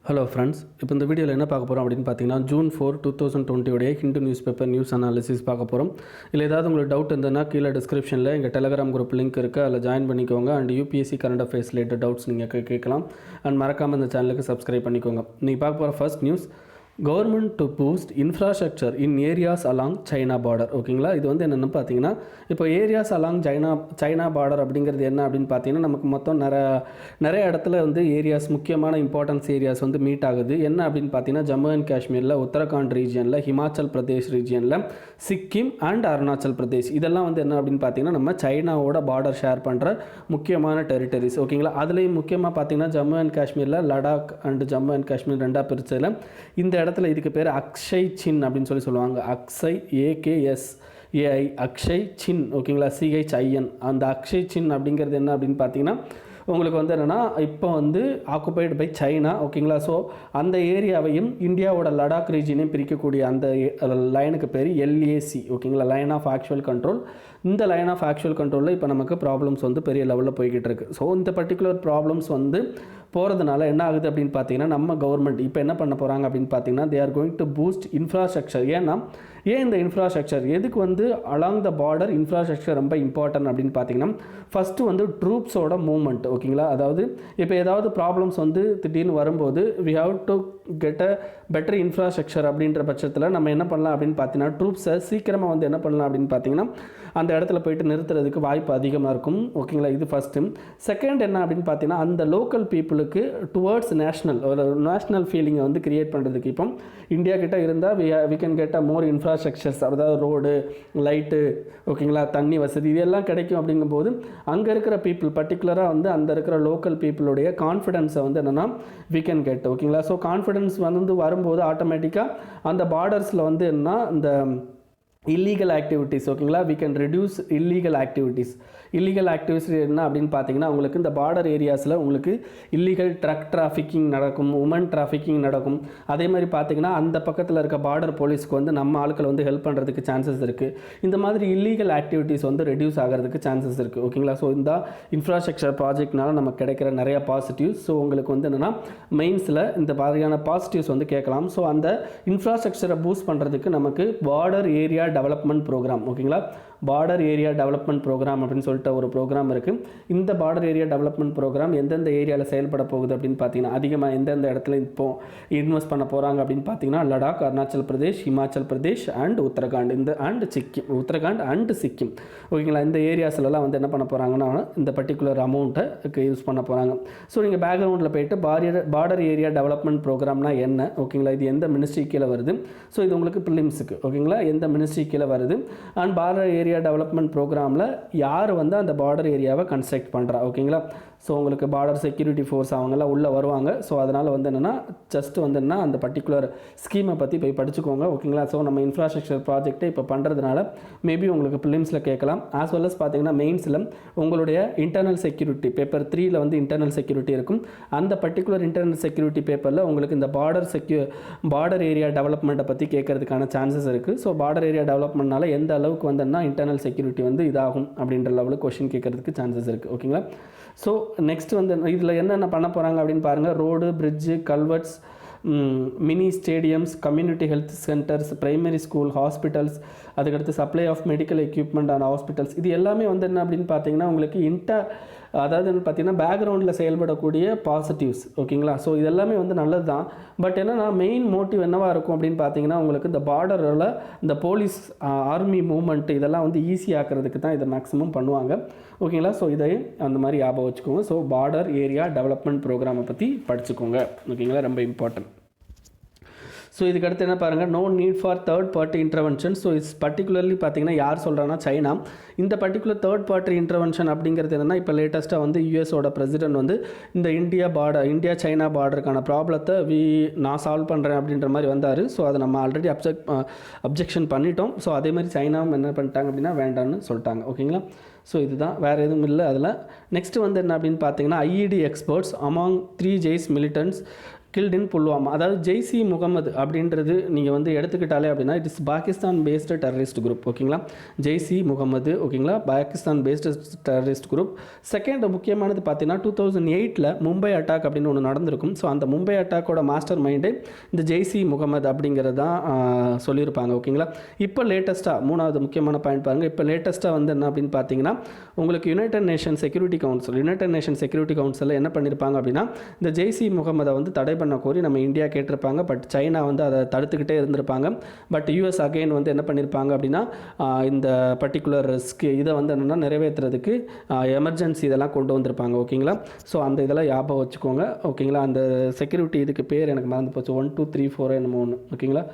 Hello friends, இப்போ இந்த வீடியோவில் என்ன பார்க்க போகிறோம் அப்படின்னு பார்த்தீங்கன்னா June 4, 2020 Hindu news paper news analysis பார்க்க போகிறோம். இல்லை ஏதாவது உங்களுக்கு டவுட் இருந்ததுன்னா கீழே டிஸ்கிரிப்ஷனில் எங்கள் டெலகிராம் குரூப் லிங்க் இருக்குது, அதில் ஜாயின் பண்ணிக்கோங்க. And UPSC current affairs related doubts நீங்கள் கேட்கலாம். அண்ட் மறக்காமல் இந்த சேனலுக்கு சப்ஸ்கிரைப் பண்ணிக்கோங்க. நீங்கள் பார்க்க போகிற first news, government to boost infrastructure in areas along China border. ஓகேங்களா, இது வந்து என்னென்னு பார்த்தீங்கன்னா, இப்போ ஏரியாஸ் அலாங் சைனா பார்டர் அப்படிங்கிறது என்ன அப்படின்னு பார்த்தீங்கன்னா, நமக்கு மொத்தம் நிறைய இடத்துல வந்து ஏரியாஸ், முக்கியமான இம்பார்ட்டன்ஸ் ஏரியாஸ் வந்து மீட் ஆகுது. என்ன அப்படின்னு பார்த்தீங்கன்னா, ஜம்மு அண்ட் காஷ்மீரில், உத்தரகாண்ட் ரீஜியனில், ஹிமாச்சல் பிரதேஷ் ரீஜியனில், சிக்கிம் அண்ட் அருணாச்சல் பிரதேஷ், இதெல்லாம் வந்து என்ன அப்படின்னு பார்த்தீங்கன்னா நம்ம சைனாவோட பார்டர் ஷேர் பண்ணுற முக்கியமான டெரிட்டரிஸ். ஓகேங்களா, அதுலேயும் முக்கியமாக பார்த்தீங்கன்னா ஜம்மு அண்ட் காஷ்மீரில் லடாக் அண்ட் ஜம்மு அண்ட் காஷ்மீர் ரெண்டாக பிரிச்சதில் இந்த இடத்துல இதுக்கு பேர் அக்ஷய் சின் அப்படின்னு சொல்லுவாங்க. அக்ஷய் AKSAI அக்ஷய் சின். ஓகேங்களா, CHIN. அந்த அக்ஷய் சின் அப்படிங்கிறது என்ன அப்படின்னு பார்த்தீங்கன்னா, உங்களுக்கு வந்து என்னென்னா இப்போ வந்து ஆக்குபைடு பை சைனா. ஓகேங்களா, ஸோ அந்த ஏரியாவையும் இந்தியாவோட லடாக் ரீஜனையும் பிரிக்கக்கூடிய அந்த லைனுக்கு பேர் LAC. ஓகேங்களா, லைன் ஆஃப் ஆக்சுவல் கண்ட்ரோல். இந்த லைன் ஆஃப் ஆக்சுவல் கண்ட்ரோலில் இப்போ நமக்கு ப்ராப்ளம்ஸ் வந்து பெரிய லெவலில் போய்கிட்டு இருக்குது. ஸோ இந்த பர்டிகுலர் ப்ராப்ளம்ஸ் வந்து போகிறதுனால என்ன ஆகுது அப்படின்னு பார்த்தீங்கன்னா, நம்ம கவர்மெண்ட் இப்போ என்ன பண்ண போகிறாங்க அப்படின்னு பார்த்தீங்கன்னா, they are going to boost infrastructure. ஏன் இந்த இன்ஃப்ராஸ்ட்ரக்சர் எதுக்கு வந்து அலாங் த பார்டர் இன்ஃப்ராஸ்ட்ரக்சர் ரொம்ப இம்பார்ட்டன்ட் அப்படின்னு பார்த்தீங்கன்னா, ஃபஸ்ட்டு வந்து ட்ரூப்ஸோட மூவ்மெண்ட். ஓகேங்களா, அதாவது இப்போ ஏதாவது ப்ராப்ளம்ஸ் வந்து திடீர்னு வரும்போது we have to get a better infrastructure அப்படின்ற பட்சத்தில் நம்ம என்ன பண்ணலாம் அப்படின்னு பார்த்தீங்கன்னா, ட்ரூப்ஸை சீக்கிரமாக வந்து என்ன பண்ணலாம் அப்படின்னு பார்த்தீங்கன்னா, அந்த இடத்துல போயிட்டு நிறுத்துறதுக்கு வாய்ப்பு அதிகமாக இருக்கும். ஓகேங்களா, இது ஃபஸ்ட்டு. செகண்ட் என்ன அப்படின்னு பார்த்தீங்கன்னா, அந்த லோக்கல் பீப்புளுக்கு டுவர்ட்ஸ் நேஷ்னல் ஃபீலிங்கை வந்து கிரியேட் பண்ணுறதுக்கு இப்போ இந்தியா கிட்ட இருந்தால் we can get a more infrastructures, அதாவது ரோடு, லைட்டு, ஓகேங்களா, தண்ணி வசதி, இதெல்லாம் கிடைக்கும். அப்படிங்கும்போது அங்கே இருக்கிற பீப்புள், பர்டிகுலராக வந்து அந்த இருக்கிற லோக்கல் பீப்புளுடைய கான்ஃபிடென்ஸை வந்து என்னென்னா வி கேன் கெட். ஓகேங்களா, ஸோ கான்ஃபிடென்ஸ் வந்து வரும்போது ஆட்டோமேட்டிக்காக அந்த பார்டர்ஸில் வந்து என்ன இந்த இல்லீகல் ஆக்டிவிட்டீஸ், ஓகேங்களா, we can reduce illegal activities என்ன அப்படின்னு பார்த்தீங்கன்னா, உங்களுக்கு இந்த பார்டர் ஏரியாஸில் உங்களுக்கு இல்லீகல் ட்ரக் டிராஃபிக்கிங் நடக்கும், உமன் டிராஃபிக்கிங் நடக்கும். அதே மாதிரி பார்த்தீங்கன்னா அந்த பக்கத்தில் இருக்க பார்டர் போலீஸ்க்கு வந்து நம்ம ஆட்கள் வந்து ஹெல்ப் பண்ணுறதுக்கு சான்சஸ் இருக்குது. இந்த மாதிரி இல்லீகல் ஆக்டிவிட்டீஸ் வந்து ரெடியூஸ் ஆகிறதுக்கு சான்சஸ் இருக்குது. ஓகேங்களா, ஸோ இந்த இன்ஃப்ராஸ்ட்ரக்சர் ப்ராஜெக்ட்னால நமக்கு கிடைக்கிற நிறைய பாசிட்டிவ்ஸ். ஸோ உங்களுக்கு வந்து என்னென்னா மெயின்ஸில் இந்த மாதிரியான பாசிட்டிவ்ஸ் வந்து கேட்கலாம். ஸோ அந்த இன்ஃப்ராஸ்ட்ரக்சரை பூஸ்ட் பண்ணுறதுக்கு நமக்கு பார்டர் ஏரியா டெவலப்மெண்ட் ப்ரோக்ராம், ஓகேங்களா, பார்டர் ஏரியா டெவலப்மெண்ட் ப்ரோக்ராம் அப்படின்னு சொல்லிட்டு ஒரு ப்ரோக்ராம் இருக்குது. இந்த பார்டர் ஏரியா டெவலப்மெண்ட் ப்ரோக்ராம் எந்தெந்த ஏரியாவில் செயல்பட போகுது அப்படின்னு பார்த்தீங்கன்னா, அதிகமாக எந்தெந்த இடத்துல இப்போ இன்வெஸ்ட் பண்ண போகிறாங்க அப்படின்னு பார்த்தீங்கன்னா, லடாக், அருணாச்சல் பிரதேஷ், ஹிமாச்சல் பிரதேஷ் அண்ட் உத்தரகாண்ட், உத்தரகாண்ட் அண்ட் சிக்கிம். ஓகேங்களா, இந்த ஏரியாஸ்லாம் வந்து என்ன பண்ண போகிறாங்கன்னா இந்த பர்டிகுலர் அமௌண்ட்டை யூஸ் பண்ண போகிறாங்க. ஸோ நீங்கள் பேக்ரவுண்டில் போயிட்டு பார்டர் ஏரியா டெவலப்மெண்ட் ப்ரோக்ராம்னா என்ன, ஓகேங்களா, இது எந்த மினிஸ்ட்ரி கீழே வருது, ஸோ இது உங்களுக்கு பிலிம்ஸுக்கு, ஓகேங்களா, எந்த மினிஸ்ட்ரி கீழே வருது, அண்ட் பார்டர் ஏரியா டெவலப்மெண்ட் ப்ரோக்ராமில் யார் வந்து அந்த பார்டர் ஏரியாவை கன்ஸ்ட்ரக்ட் பண்ணுறா. ஓகேங்களா, ஸோ உங்களுக்கு பார்டர் செக்யூரிட்டி ஃபோர்ஸ் அவங்கெல்லாம் உள்ளே வருவாங்க. ஸோ அதனால் வந்து என்னென்னா ஜஸ்ட் வந்து என்ன அந்த பர்டிகுலர் ஸ்கீமை பற்றி போய் படிச்சுக்கோங்க. ஓகேங்களா, ஸோ நம்ம இன்ஃப்ராஸ்ட்ரக்சர் ப்ராஜெக்ட்டை இப்போ பண்ணுறதுனால மேபி உங்களுக்கு பிலிம்ஸில் கேட்கலாம். ஆஸ் வெல் அஸ் பார்த்தீங்கன்னா மெயின்ஸில் உங்களுடைய இன்டர்னல் செக்யூரிட்டி பேப்பர் 3ல் வந்து இன்டர்னல் செக்யூரிட்டி இருக்கும். அந்த பர்டிகுலர் இன்டர்னல் செக்யூரிட்டி பேப்பரில் உங்களுக்கு இந்த பார்டர் ஏரியா டெவலப்மெண்ட்டை பற்றி கேட்கறதுக்கான சான்சஸ் இருக்குது. ஸோ பார்டர் ஏரியா டெவலப்மெண்ட்னால எந்த அளவுக்கு வந்துன்னா இன்டர்னல் செக்யூரிட்டி வந்து இதாகும் அப்படின்ற லெவலுக்கு கொஷின் கேட்கறதுக்கு சான்சஸ் இருக்குது. ஓகேங்களா, ஸோ நெக்ஸ்ட் வந்து இதில் என்னென்ன பண்ண போகிறாங்க அப்படின்னு பாருங்கள். Road, bridge, culverts, mini stadiums, community health centres, primary school, hospitals, அதுக்கடுத்து supply of medical equipment and hospitals, இது எல்லாமே வந்து என்ன அப்படின்னு பார்த்தீங்கன்னா உங்களுக்கு அதாவது பார்த்தீங்கன்னா பேக்ரவுண்டில் செயல்படக்கூடிய பாசிட்டிவ்ஸ். ஓகேங்களா, ஸோ இதெல்லாமே வந்து நல்லது தான். பட் என்னென்னா மெயின் மோட்டிவ் என்னவாக இருக்கும் அப்படின்னு பார்த்தீங்கன்னா, உங்களுக்கு இந்த பார்டரில் இந்த போலீஸ் ஆர்மி மூவ்மெண்ட் இதெல்லாம் வந்து ஈஸி ஆக்கிறதுக்கு தான் இதை மேக்ஸிமம் பண்ணுவாங்க. ஓகேங்களா, ஸோ இதை அந்த மாதிரி ஞாபகம் வச்சுக்கோங்க. ஸோ பார்டர் ஏரியா டெவலப்மெண்ட் ப்ரோக்ராமை பற்றி படிச்சுக்கோங்க. ஓகேங்களா, ரொம்ப இம்பார்ட்டன்ட். ஸோ இதுக்கு அடுத்து என்ன பாருங்கள், no need for third party intervention. So it's particularly பார்த்தீங்கன்னா யார் சொல்கிறாங்கன்னா சைனா. இந்த பர்டிகுலர் தேர்ட் பார்ட்டி இன்டர்வென்ஷன் அப்படிங்கிறது என்னென்னா, இப்போ லேட்டஸ்ட்டாக வந்து யூஎஸோட பிரசிடென்ட் வந்து இந்த இந்தியா சைனா பார்டருக்கான ப்ராப்ளத்தை நான் சால்வ் பண்ணுறேன் அப்படின்ற மாதிரி வந்தார். ஸோ அதை நம்ம ஆல்ரெடி அப்ஜெக்ஷன் பண்ணிட்டோம். ஸோ அதே மாதிரி சைனாவும் என்ன பண்ணிட்டாங்க அப்படின்னா வேண்டான்னு சொல்லிட்டாங்க. ஓகேங்களா, ஸோ இதுதான், வேறு எதுவும் இல்லை அதில். நெக்ஸ்ட் வந்து என்ன அப்படின்னு பார்த்தீங்கன்னா, IED experts among 3 Jaish militants killed in Pulwama. அதாவது ஜெய்சி முகமது அப்படின்றது நீங்கள் வந்து எடுத்துக்கிட்டாலே அப்படின்னா it is Pakistan based terrorist group. ஓகேங்களா, ஜெய்சி முகமது. ஓகேங்களா, Pakistan based terrorist group. Second முக்கியமானது பார்த்தீங்கன்னா 2008 மும்பை அட்டாக் அப்படின்னு ஒன்று நடந்திருக்கும். ஸோ அந்த மும்பை அட்டாக்கோட மாஸ்டர் மைண்டு இந்த ஜெய்சி முகமது அப்படிங்கிறது தான் சொல்லியிருப்பாங்க. ஓகேங்களா, இப்போ லேட்டஸ்ட்டாக மூணாவது முக்கியமான பாயிண்ட் பாருங்கள். இப்போ லேட்டஸ்ட்டாக வந்து என்ன அப்படின்னு பார்த்தீங்கன்னா உங்களுக்கு யுனைடெட் நேஷன் செக்யூரிட்டி கவுன்சில் என்ன பண்ணியிருப்பாங்க அப்படின்னா இந்த ஜெய்சி முகமதை வந்து தடை பண்ண கோரி நம்ம இந்தியா கேட்டிருப்பாங்க. பட் சைனா வந்து அதை தடுத்துக்கிட்டே இருந்திருப்பாங்க. பட் யூஎஸ் அகைன் வந்து என்ன பண்ணியிருப்பாங்க அப்படின்னா இந்த பர்டிகுலர் இதை வந்து என்னென்னா நிறைவேற்றுறதுக்கு எமர்ஜென்சி இதெல்லாம் கொண்டு வந்திருப்பாங்க. ஓகேங்களா, ஸோ அந்த இதெல்லாம் ஞாபகம் வச்சுக்கோங்க. ஓகேங்களா, அந்த செக்யூரிட்டி இதுக்கு பேர் எனக்கு மறந்து போச்சு, 1 2 3 4 என்னமோ ஒன்று. ஓகேங்களா,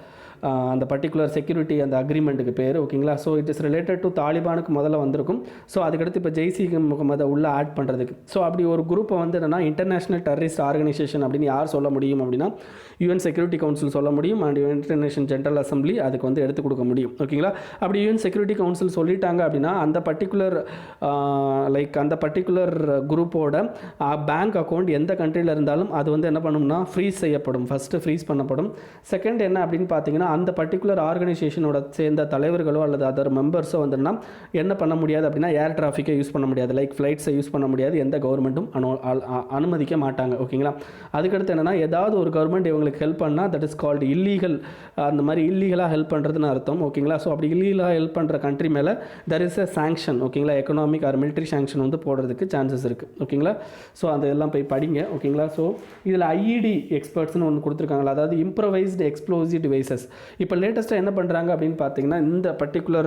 அந்த பர்டிகுலர் செக்யூரிட்டி அந்த அக்ரிமெண்ட்டுக்கு பேர். ஓகேங்களா, so it is related to தாலிபானுக்கு முதல்ல வந்திருக்கும். ஸோ அதுக்கடுத்து இப்போ ஜெய்சி முகமதை உள்ளே ஆட் பண்ணுறதுக்கு. ஸோ அப்படி ஒரு குரூப்பை வந்து என்னென்னா இன்டர்நேஷனல் டெரரிஸ்ட் ஆர்கனைசேஷன் அப்படின்னு யார் சொல்ல முடியும் அப்படின்னா யுஎன் செக்யூரிட்டி கவுன்சில் சொல்ல முடியும். And United nation general assembly அதுக்கு வந்து எடுத்து கொடுக்க முடியும். ஓகேங்களா, அப்படி யுஎன் செக்யூரிட்டி கவுன்சில் சொல்லிட்டாங்க அப்படின்னா அந்த பர்டிகுலர் அந்த பர்டிகுலர் குரூப்போட பேங்க் அக்கௌண்ட் எந்த கண்ட்ரியில் இருந்தாலும் அது வந்து என்ன பண்ணும்னா ஃப்ரீஸ் செய்யப்படும். ஃபஸ்ட்டு ஃப்ரீஸ் பண்ணப்படும். செகண்ட் என்ன அப்படின்னு பார்த்தீங்கன்னா அந்த பர்டிகுலர் ஆர்கனைசேஷனோட சேர்ந்த தலைவர்களோ அல்லது அதர் மெம்பர்ஸோ வந்துன்னா என்ன பண்ண முடியாது அப்படின்னா ஏர் டிராஃபிக்கை யூஸ் பண்ண முடியாது, லைக் ஃப்ளைட்ஸை யூஸ் பண்ண முடியாது, எந்த கவர்மெண்ட்டும் அனுமதிக்க மாட்டாங்க. ஓகேங்களா, அதுக்கடுத்து என்னென்னா ஏதாவது ஒரு கவர்மெண்ட் இவங்களுக்கு ஹெல்ப் பண்ணால் தட் இஸ் கால்டு இல்லீகல். அந்த மாதிரி இல்லீகலாக ஹெல்ப் பண்ணுறதுன்னு அர்த்தம். ஓகேங்களா, ஸோ அப்படி இல்லீகலாக ஹெல்ப் பண்ணுற கண்ட்ரி மேலே தெர் இஸ் எ சாங்ஷன். ஓகேங்களா, எக்கனாமிக் ஆர் மிலிட்ரி சாங்ஷன் வந்து போடுறதுக்கு சான்சஸ் இருக்குது. ஓகேங்களா, ஸோ அதெல்லாம் போய் படிங்க. ஓகேங்களா, ஸோ இதில் ஐஇடி எக்ஸ்பர்ட்ஸ்னு ஒன்று கொடுத்துருக்காங்களா, அதாவது இம்ப்ரவைஸ்டு எக்ஸ்ப்ளோசிவ் டிவைசஸ். இப்போ லேட்டஸ்ட்டாக என்ன பண்ணுறாங்க அப்படின்னு பார்த்தீங்கன்னா இந்த பர்டிகுலர்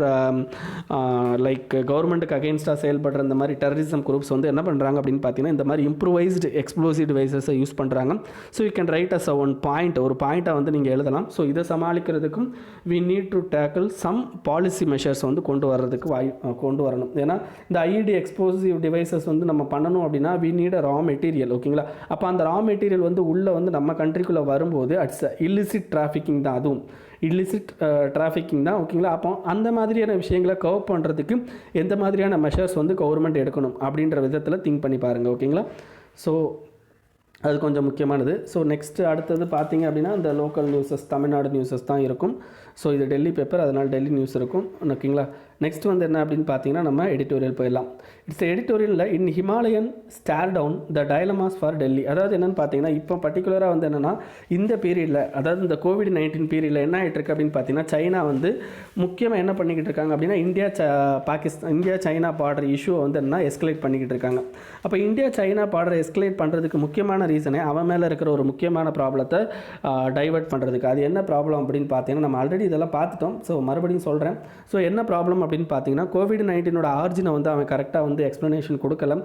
கவர்மெண்ட்டுக்கு அகெயின்ஸ்டாக செயல்படுற இந்த மாதிரி டெரரிசம் குரூப்ஸ் வந்து என்ன பண்ணுறாங்க அப்படின்னு பார்த்தீங்கன்னா இந்த மாதிரி இம்ப்ரூவைஸ்டு எக்ஸ்ப்ளோசிவ் டிவைசஸை யூஸ் பண்ணுறாங்க. So you can write as ஒரு பாயிண்ட்டை வந்து நீங்கள் எழுதலாம். ஸோ இதை சமாளிக்கிறதுக்கும் we need to tackle some policy measures வந்து கொண்டு வரணும். ஏன்னா இந்த ஐஇடி எக்ஸ்ப்ளோசிவ் டிவைசஸ் வந்து நம்ம பண்ணணும் அப்படின்னா we need a raw material. ஓகேங்களா, அப்போ அந்த ரா மெட்டீரியல் வந்து உள்ளே வந்து நம்ம கண்ட்ரிக்குள்ளே வரும்போது அட்ஸ் இல்லிசிட் டிராஃபிக்கிங் தான், அதுவும் இல்லிசிட் டிராஃபிக்கிங் தான். ஓகேங்களா, அப்போ அந்த மாதிரியான விஷயங்களை கவர் பண்ணுறதுக்கு எந்த மாதிரியான மெஷர்ஸ் வந்து கவர்மெண்ட் எடுக்கணும் அப்படின்ற விதத்தில் திங்க் பண்ணி பாருங்கள். ஓகேங்களா, ஸோ அது கொஞ்சம் முக்கியமானது. ஸோ நெக்ஸ்ட்டு அடுத்தது பார்த்தீங்க அப்படின்னா இந்த லோக்கல் நியூஸஸ், தமிழ்நாடு நியூஸஸ் தான் இருக்கும். ஸோ இது டெல்லி பேப்பர், அதனால் டெல்லி நியூஸ் இருக்கும். ஓகேங்களா, நெக்ஸ்ட் வந்து என்ன அப்படின்னு பார்த்தீங்கன்னா நம்ம எடிட்டோரியல் போயிடலாம். இட்ஸ் எடிட்டோரியலில் in Himalayan stare down the dilemmas for Delhi. அதாவது என்னென்னு பார்த்தீங்கன்னா இப்போ பர்டிகுலராக வந்து என்னென்னா இந்த பீரியடில், அதாவது இந்த கோவிட்-19 பீரியடில் என்ன ஆகிட்டு இருக்கு அப்படின்னு பார்த்தீங்கன்னா சைனா வந்து முக்கியமாக என்ன பண்ணிக்கிட்டு இருக்காங்க அப்படின்னா இந்தியா சைனா பார்டர் இஷ்யூவை வந்து என்ன எஸ்கலேட் பண்ணிக்கிட்டு இருக்காங்க. அப்போ இந்தியா சைனா பார்டரை எஸ்கலேட் பண்ணுறதுக்கு முக்கியமான ரீசனே அவன் மேலே இருக்கிற ஒரு முக்கியமான ப்ராப்ளத்தை டைவர்ட் பண்ணுறதுக்கு. அது என்ன ப்ராப்ளம் அப்படின்னு பார்த்தீங்கன்னா நம்ம ஆல்ரெடி இதெல்லாம் பார்த்துட்டோம். ஸோ மறுபடியும் சொல்கிறேன். ஸோ என்ன ப்ராப்ளம் அப்படின்னு பார்த்தீங்கன்னா கோவிட்-19 ஆர்ஜினை வந்து அவன் கரெக்டாக வந்து எக்ஸ்ப்ளனேஷன் கொடுக்கல.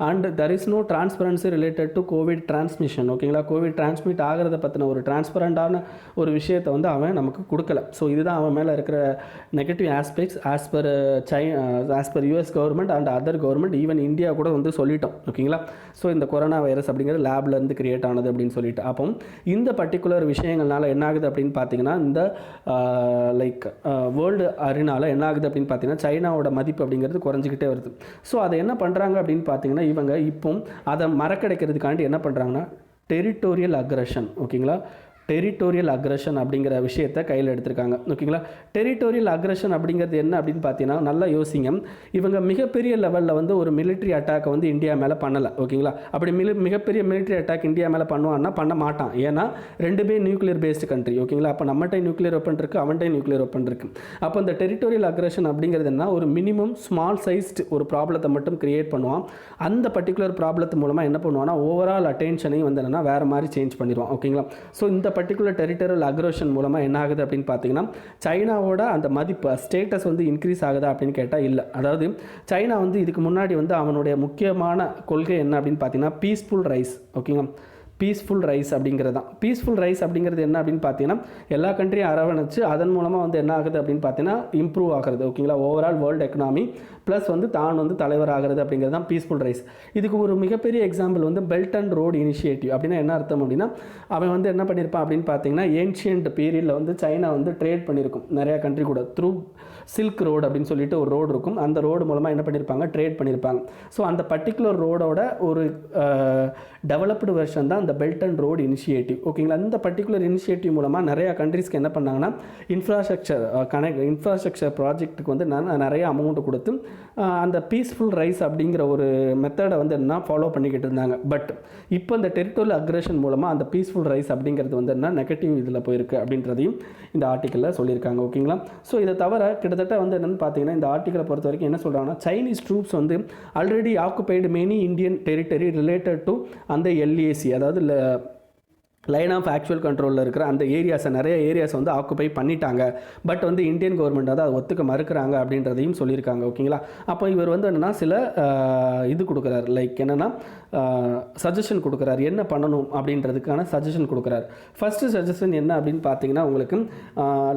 And there is no transparency related to COVID transmission. ஓகேங்களா, கோவிட் டிரான்ஸ்மிட் ஆகிறத பற்றின ஒரு டிரான்ஸ்பரண்டான ஒரு விஷயத்தை வந்து அவன் நமக்கு கொடுக்கல. ஸோ இதுதான் அவன் மேலே இருக்கிற negative aspects as per US government and other government, even India கூட வந்து சொல்லிட்டோம். ஓகேங்களா, ஸோ இந்த கொரோனா வைரஸ் அப்படிங்கிற லேப்லேருந்து கிரியேட் ஆனது அப்படின்னு சொல்லிட்டு. அப்போ இந்த பர்டிகுலர் விஷயங்கள்னால என்ன ஆகுது அப்படின்னு பார்த்தீங்கன்னா இந்த வேர்ல்டு அரினால என்ன ஆகுது அப்படின்னு பார்த்தீங்கன்னா சைனாவோட மதிப்பு அப்படிங்கிறது குறைஞ்சிக்கிட்டே வருது. ஸோ அதை என்ன பண்ணுறாங்க அப்படின்னு பார்த்தீங்கன்னா இவங்க இப்போ அதை மறக்கடைக்கிறதுக்காண்டி என்ன பண்ணுறாங்கன்னா டெரிட்டோரியல் அக்ரஷன். ஓகேங்களா, டெரிட்டோரியல் அக்ரஷன் அப்படிங்கிற விஷயத்தை கையில் எடுத்திருக்காங்க. ஓகேங்களா, டெரிட்டோரியல் அக்ரஷன் அப்படிங்கிறது என்ன அப்படின்னு பார்த்தீங்கன்னா நல்லா யோசிங்க. இவங்க மிகப்பெரிய லெவலில் வந்து ஒரு மிலிட்ரி அட்டாக்கை வந்து இந்தியா மேலே பண்ணலை. ஓகேங்களா, அப்படி மிகப்பெரிய மிலிட்ரி அட்டாக் இந்தியா மேலே பண்ணுவான்னா பண்ண மாட்டான். ஏன்னா ரெண்டுமே நியூக்ளியர் பேஸ்டு கண்ட்ரி. ஓகேங்களா, அப்போ நம்மகிட்ட நியூக்ளியர் வெப்பன் இருக்குது, அவன்கிட்ட நியூக்ளியர் வெப்பன் இருக்குது. அப்போ இந்த டெரிட்டோரியல் அக்ரஷன் அப்படிங்கிறது என்ன, ஒரு மினிமம் ஸ்மால் சைஸ்டு ஒரு ப்ராப்ளத்தை மட்டும் கிரியேட் பண்ணுவான். அந்த பர்டிகுலர் ப்ராப்ளத்து மூலமாக என்ன பண்ணுவான்னா ஓவரால் அட்டென்ஷனையும் வந்து என்னென்னா வேறு மாதிரி சேஞ்ச் பண்ணிடுவான். ஓகேங்களா, ஸோ இந்த பர்டிகுலர் டெரிட்டோரியல் அக்ரஷன் மூலமாக என்ன ஆகுது அப்படின்னு பார்த்தீங்கன்னா சைனாவோட அந்த மதிப்பு ஸ்டேட்டஸ் வந்து இன்க்ரீஸ் ஆகுதா அப்படின்னு கேட்டால் இல்லை. அதாவது சைனா வந்து இதுக்கு முன்னாடி வந்து அவனுடைய முக்கியமான கொள்கை என்ன அப்படின்னு பார்த்தீங்கன்னா பீஸ்ஃபுல் ரைஸ். ஓகேங்களா, பீஸ்ஃபுல் ரைஸ் அப்படிங்கிறது தான். பீஸ்ஃபுல் ரைஸ் அப்படிங்கிறது என்ன அப்படின்னு பார்த்தீங்கன்னா எல்லா கண்ட்ரியும் அரவணைச்சு அதன் மூலமாக வந்து என்ன ஆகுது அப்படின்னு பார்த்தீங்கன்னா இம்ப்ரூவ் ஆகிறது. ஓகேங்களா, ஓவரால் வேர்ல்டு எக்கனாமி ப்ளஸ் வந்து தான் வந்து தலைவர் ஆகிறது அப்படிங்கிறது தான் பீஸ்ஃபுல் ரைஸ். இதுக்கு ஒரு மிகப்பெரிய எக்ஸாம்பிள் வந்து பெல்ட் அண்ட் ரோடு இனிஷியேட்டிவ். அப்படின்னா என்ன அர்த்தம் அப்படின்னா, அவன் வந்து என்ன பண்ணியிருப்பான் அப்படின்னு பார்த்தீங்கன்னா, ஏன்ஷியன்ட் பீரியடில் வந்து சைனா வந்து ட்ரேட் பண்ணியிருக்கும் நிறையா கண்ட்ரி கூட. த்ரூ சில்க் ரோடு அப்படின்னு சொல்லிட்டு ஒரு ரோடு இருக்கும். அந்த ரோடு மூலமாக என்ன பண்ணியிருப்பாங்க, ட்ரேட் பண்ணியிருப்பாங்க. ஸோ அந்த பர்டிகுலர் ரோடோட ஒரு டெவலப்டு வெர்ஷன் தான் இந்த பெல்ட் அண்ட் ரோடு இனிஷியேட்டிவ். ஓகேங்களா. அந்த பர்டிகுலர் இனிஷியேட்டிவ் மூலமாக நிறையா கண்ட்ரீஸ்க்கு என்ன பண்ணாங்கன்னா, இன்ஃப்ராஸ்ட்ரக்சர் ப்ராஜெக்ட்டுக்கு வந்து நிறைய அமௌண்ட் கொடுத்து அந்த பீஸ்ஃபுல் ரைஸ் அப்படிங்கிற ஒரு மெத்தடை வந்து என்ன ஃபாலோ பண்ணிக்கிட்டு இருந்தாங்க. பட் இப்போ இந்த டெரிட்டோரியல் அக்ரஷன் மூலமாக அந்த பீஸ்ஃபுல் ரைஸ் அப்படிங்கிறது வந்து என்ன நெகட்டிவ் இதில் போயிருக்கு அப்படின்றதையும் இந்த ஆர்டிக்கலில் சொல்லியிருக்காங்க. ஓகேங்களா. ஸோ இதை தவிர கிட்டத்தட்ட வந்து என்னென்னு பார்த்தீங்கன்னா, இந்த ஆர்டிக்கலை பொறுத்த வரைக்கும் என்ன சொல்கிறாங்கன்னா, சைனீஸ் ட்ரூப்ஸ் வந்து already occupied many Indian territory related to அந்த எல்ஏசி, அதாவது லைன் ஆஃப் ஆக்சுவல் கண்ட்ரோலில் இருக்கிற அந்த ஏரியாஸை, நிறைய ஏரியாஸை வந்து ஆக்குபை பண்ணிட்டாங்க. பட் வந்து இந்தியன் கவர்மெண்ட் வந்து அதை ஒத்துக்க மறுக்கிறாங்க அப்படின்றதையும் சொல்லியிருக்காங்க. ஓகேங்களா. அப்போ இவர் வந்து என்னென்னா சில இது கொடுக்குறாரு, லைக் என்னென்னா சஜஷன் கொடுக்குறாரு, என்ன பண்ணணும் அப்படின்றதுக்கான சஜஷன் கொடுக்குறாரு. ஃபஸ்ட்டு சஜஷன் என்ன அப்படின்னு பார்த்தீங்கன்னா, உங்களுக்கு